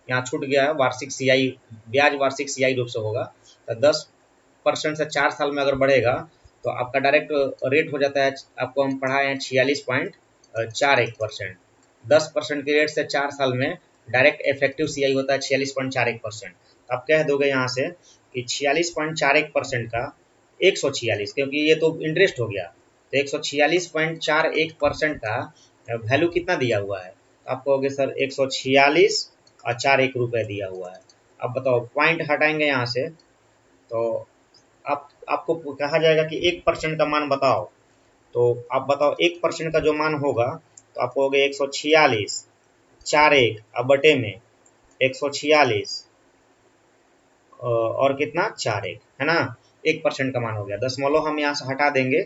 यहाँ छूट गया है वार्षिक सीआई, ब्याज वार्षिक सीआई रूप से होगा। तो 10% से 4 साल में अगर बढ़ेगा तो आपका डायरेक्ट रेट हो जाता है, आपको हम पढ़ाए हैं 46.41%। 10% के रेट से 4 साल में डायरेक्ट इफेक्टिव सीआई होता है 46.41%। तो आप कह दोगे यहाँ से कि 46.41% का 146, क्योंकि ये तो इंटरेस्ट हो गया, तो 146.41% का वैल्यू कितना दिया हुआ है? तो आप कहोगे सर 146 और 4 1 रुपये दिया हुआ है। अब बताओ पॉइंट हटाएंगे यहाँ से, तो आपको कहा जाएगा कि 1% का मान बताओ। तो आप बताओ 1% का जो मान होगा, तो आप कहोगे 146 4 1 अब बटे में 146 और कितना 4 1 है ना। 1% का मान हो गया, दशमलव हम यहाँ से हटा देंगे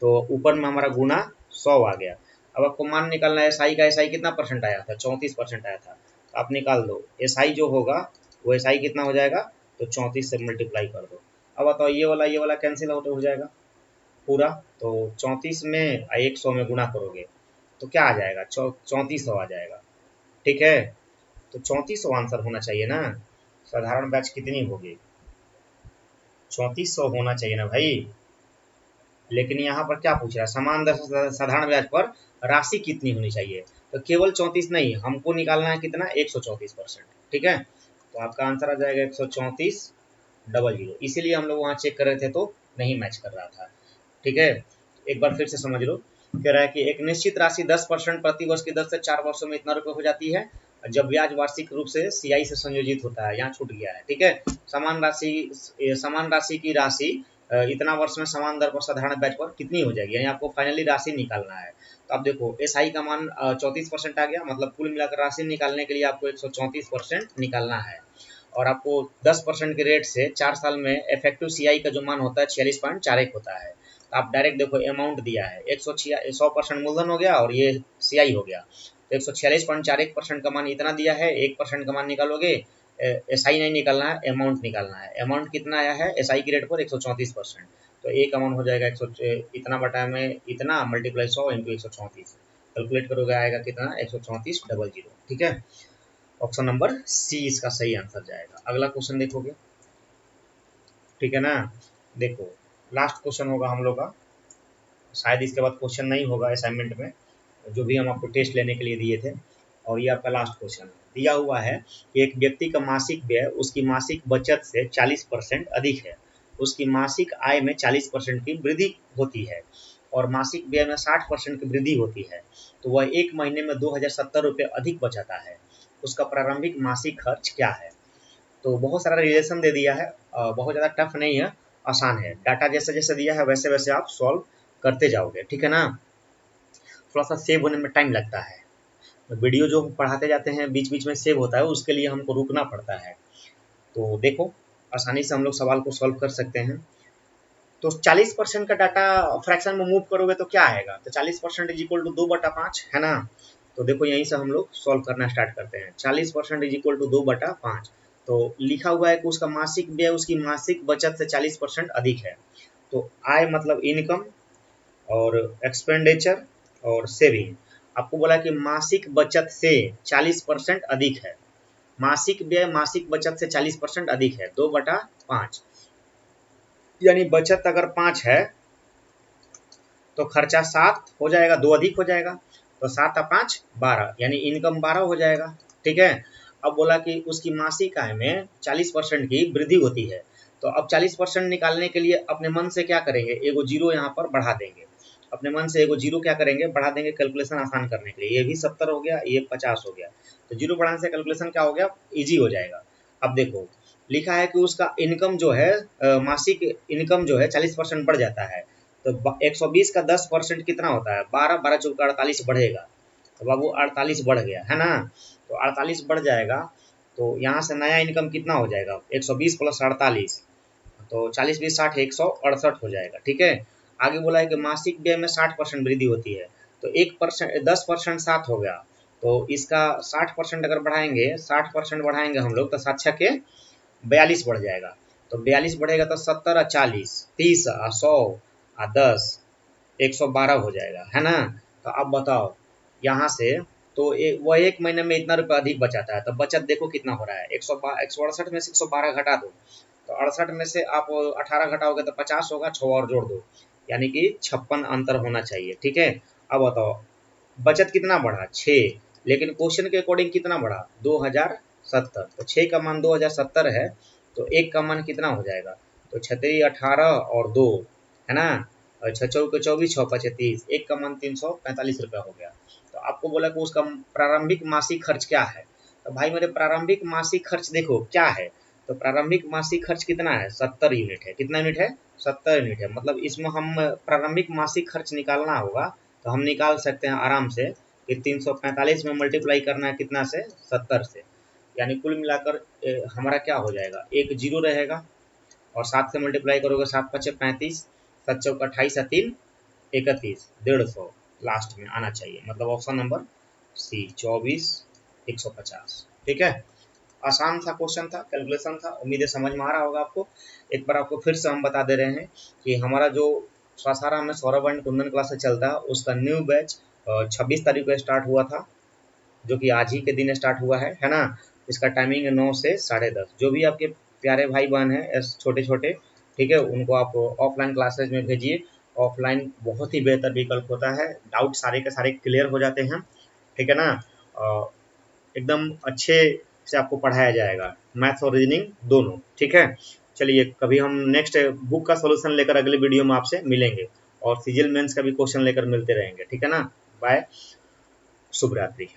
तो ऊपर में हमारा गुना 100 आ गया। अब आपको मान निकालना है एसआई का। एसआई कितना परसेंट आया था? 34% आया था। आप निकाल दो एसआई जो होगा वो एसआई कितना हो जाएगा, तो 34 से मल्टीप्लाई कर दो। अब बताओ ये वाला कैंसिल आउट हो जाएगा पूरा, तो 34 में 100 में गुणा करोगे तो क्या आ जाएगा? 3400 आ जाएगा। ठीक है, तो 3400 आंसर होना चाहिए ना। साधारण बैच कितनी होगी? 3400 होना चाहिए ना भाई। लेकिन यहाँ पर क्या पूछ रहा है? समान दर से साधारण ब्याज पर राशि कितनी होनी चाहिए? तो केवल 34 नहीं, हमको निकालना है कितना? 134%। ठीक है, तो आपका आंसर आ जाएगा 134,000। इसीलिए हम लोग वहाँ चेक कर रहे थे तो नहीं मैच कर रहा था। ठीक है, एक बार फिर से समझ लो। कह रहा है कि एक निश्चित राशि 10% प्रति वर्ष की दर से 4 वर्षों में इतना रुपये हो जाती है जब ब्याज वार्षिक रूप से सीआई से संयोजित होता है। यहाँ छूट गया है। ठीक है, समान राशि की राशि इतना वर्ष में समान दर पर साधारण ब्याज पर कितनी हो जाएगी, यानी आपको फाइनली राशि निकालना है। तो आप देखो एसआई का मान 34% आ गया, मतलब कुल मिलाकर राशि निकालने के लिए आपको 134% निकालना है। और आपको 10% के रेट से 4 साल में इफेक्टिव सीआई का जो मान होता है 46.41 होता है। तो आप डायरेक्ट देखो अमाउंट दिया है 100% मूलधन हो गया और ये सीआई हो गया, तो 146.41% का मान इतना दिया है। 1% का मान निकालोगे, एसआई नहीं निकालना है, अमाउंट निकालना है। अमाउंट कितना आया है एसआई की रेट पर? 134%। तो एक अमाउंट हो जाएगा 100 इतना बटा में इतना मल्टीप्लाई 100 इंटू 134, कैलकुलेट करोगे आएगा कितना? 134,000। ठीक है, ऑप्शन नंबर सी इसका सही आंसर जाएगा। अगला क्वेश्चन देखोगे, ठीक है ना। देखो लास्ट क्वेश्चन होगा हम लोग का, शायद इसके बाद क्वेश्चन नहीं होगा असाइनमेंट में, जो भी हम आपको टेस्ट लेने के लिए दिए थे। और ये आपका लास्ट क्वेश्चन दिया हुआ है कि एक व्यक्ति का मासिक व्यय उसकी मासिक बचत से 40% अधिक है, उसकी मासिक आय में 40% की वृद्धि होती है और मासिक व्यय में 60% की वृद्धि होती है, तो वह एक महीने में 2070 रुपये अधिक बचाता है, उसका प्रारंभिक मासिक खर्च क्या है। तो बहुत सारा रिलेशन दे दिया है, बहुत ज़्यादा टफ नहीं है, आसान है। डाटा जैसे जैसे दिया है वैसे वैसे आप सॉल्व करते जाओगे, ठीक है ना। थोड़ा सा सेव होने में टाइम लगता है, वीडियो जो पढ़ाते जाते हैं बीच बीच में सेव होता है, उसके लिए हमको रुकना पड़ता है। तो देखो आसानी से हम लोग सवाल को सॉल्व कर सकते हैं। तो 40% का डाटा फ्रैक्शन में मूव करोगे तो क्या आएगा, तो 40% इज इक्वल टू 2/5 है ना। तो देखो यहीं से हम लोग सॉल्व करना स्टार्ट करते हैं। 40% इज इक्वल टू 2/5, तो लिखा हुआ है कि उसका मासिक व्यय उसकी मासिक बचत से 40% अधिक है। तो आय मतलब इनकम और एक्सपेंडिचर और सेविंग। आपको बोला कि मासिक बचत से 40% अधिक है, मासिक व्यय मासिक बचत से 40% अधिक है, 2/5, यानी बचत अगर 5 है तो खर्चा 7 हो जाएगा, 2 अधिक हो जाएगा, तो 7 और 5 12, यानी इनकम 12 हो जाएगा, ठीक है। अब बोला कि उसकी मासिक आय में 40% की वृद्धि होती है, तो अब 40% निकालने के लिए अपने मन से क्या करेंगे, एगो जीरो यहाँ पर बढ़ा देंगे, अपने मन से एगो जीरो क्या करेंगे, बढ़ा देंगे कैलकुलेशन आसान करने के लिए। ये भी 70 हो गया, ये 50 हो गया, तो जीरो बढ़ाने से कैलकुलेशन क्या हो गया, ईजी हो जाएगा। अब देखो लिखा है कि उसका इनकम जो है मासिक इनकम जो है 40% बढ़ जाता है, तो 120 का 10% कितना होता है, 12, 12 चौका 48 बढ़ेगा, तो बाबू 48 बढ़ गया है ना। तो 48 बढ़ जाएगा, तो यहाँ से नया इनकम कितना हो जाएगा, 120 प्लस 48, तो 40 20 60 168 हो जाएगा, ठीक है। आगे बोला है कि मासिक व्यय में 60% वृद्धि होती है, तो 10% 7 हो गया, तो इसका 60% अगर बढ़ाएंगे, 60% बढ़ाएंगे हम लोग, तो 7 छके 42 बढ़ जाएगा, तो 42 बढ़ेगा तो 70 और 40 30 और 100 और 10 112 हो जाएगा, है ना। तो अब बताओ यहाँ से, तो वह एक महीने में इतना रुपया अधिक बचाता है, तो बचत देखो कितना हो रहा है, 168 में से 112 घटा दो, तो 68 में से आप 18 घटाओगे तो 50 होगा, 6 और जोड़ दो, यानी कि 56 अंतर होना चाहिए, ठीक है। अब बताओ बचत कितना बढ़ा, 6, लेकिन क्वेश्चन के अकॉर्डिंग कितना बढ़ा, 2070, तो 6 का मान 2070 है, तो 1 का मान कितना हो जाएगा, तो 6 18 और 2 है ना, और 6 चौके 24 6 5 30, 1 का मान 345 रुपया हो गया। तो आपको बोला कि उसका प्रारंभिक मासिक खर्च क्या है, तो भाई मेरे प्रारंभिक मासिक खर्च देखो क्या है, तो प्रारंभिक मासिक खर्च कितना है, 70 यूनिट है, कितना यूनिट है, 70 यूनिट है, मतलब इसमें हम प्रारंभिक मासिक खर्च निकालना होगा, तो हम निकाल सकते हैं आराम से कि 345 में मल्टीप्लाई करना है कितना से, 70 से, यानी कुल मिलाकर हमारा क्या हो जाएगा, एक जीरो रहेगा, और 7 से मल्टीप्लाई करोगे, 7 पचे 35, 7 चौका 28 और 3 31, 150 लास्ट में आना चाहिए, मतलब ऑप्शन नंबर सी 24 150, ठीक है। आसान सा क्वेश्चन था, कैलकुलेशन था, उम्मीद है समझ में आ रहा होगा आपको। एक बार आपको फिर से हम बता दे रहे हैं कि हमारा जो सासाराम में सौरभ एंड कुंदन क्लास से चलता है, उसका न्यू बैच 26 तारीख को स्टार्ट हुआ था, जो कि आज ही के दिन स्टार्ट हुआ है ना। इसका टाइमिंग है 9 से 10:30। जो भी आपके प्यारे भाई बहन हैं छोटे छोटे, ठीक है, उनको आप ऑफलाइन क्लासेज में भेजिए, ऑफलाइन बहुत ही बेहतर विकल्प होता है, डाउट सारे के सारे क्लियर हो जाते हैं, ठीक है ना। एकदम अच्छे से आपको पढ़ाया जाएगा, मैथ्स और रीजनिंग दोनों, ठीक है। चलिए कभी हम नेक्स्ट बुक का सॉल्यूशन लेकर अगले वीडियो में आपसे मिलेंगे, और सीजीएल मेंस का भी क्वेश्चन लेकर मिलते रहेंगे, ठीक है ना। बाय, शुभ रात्रि।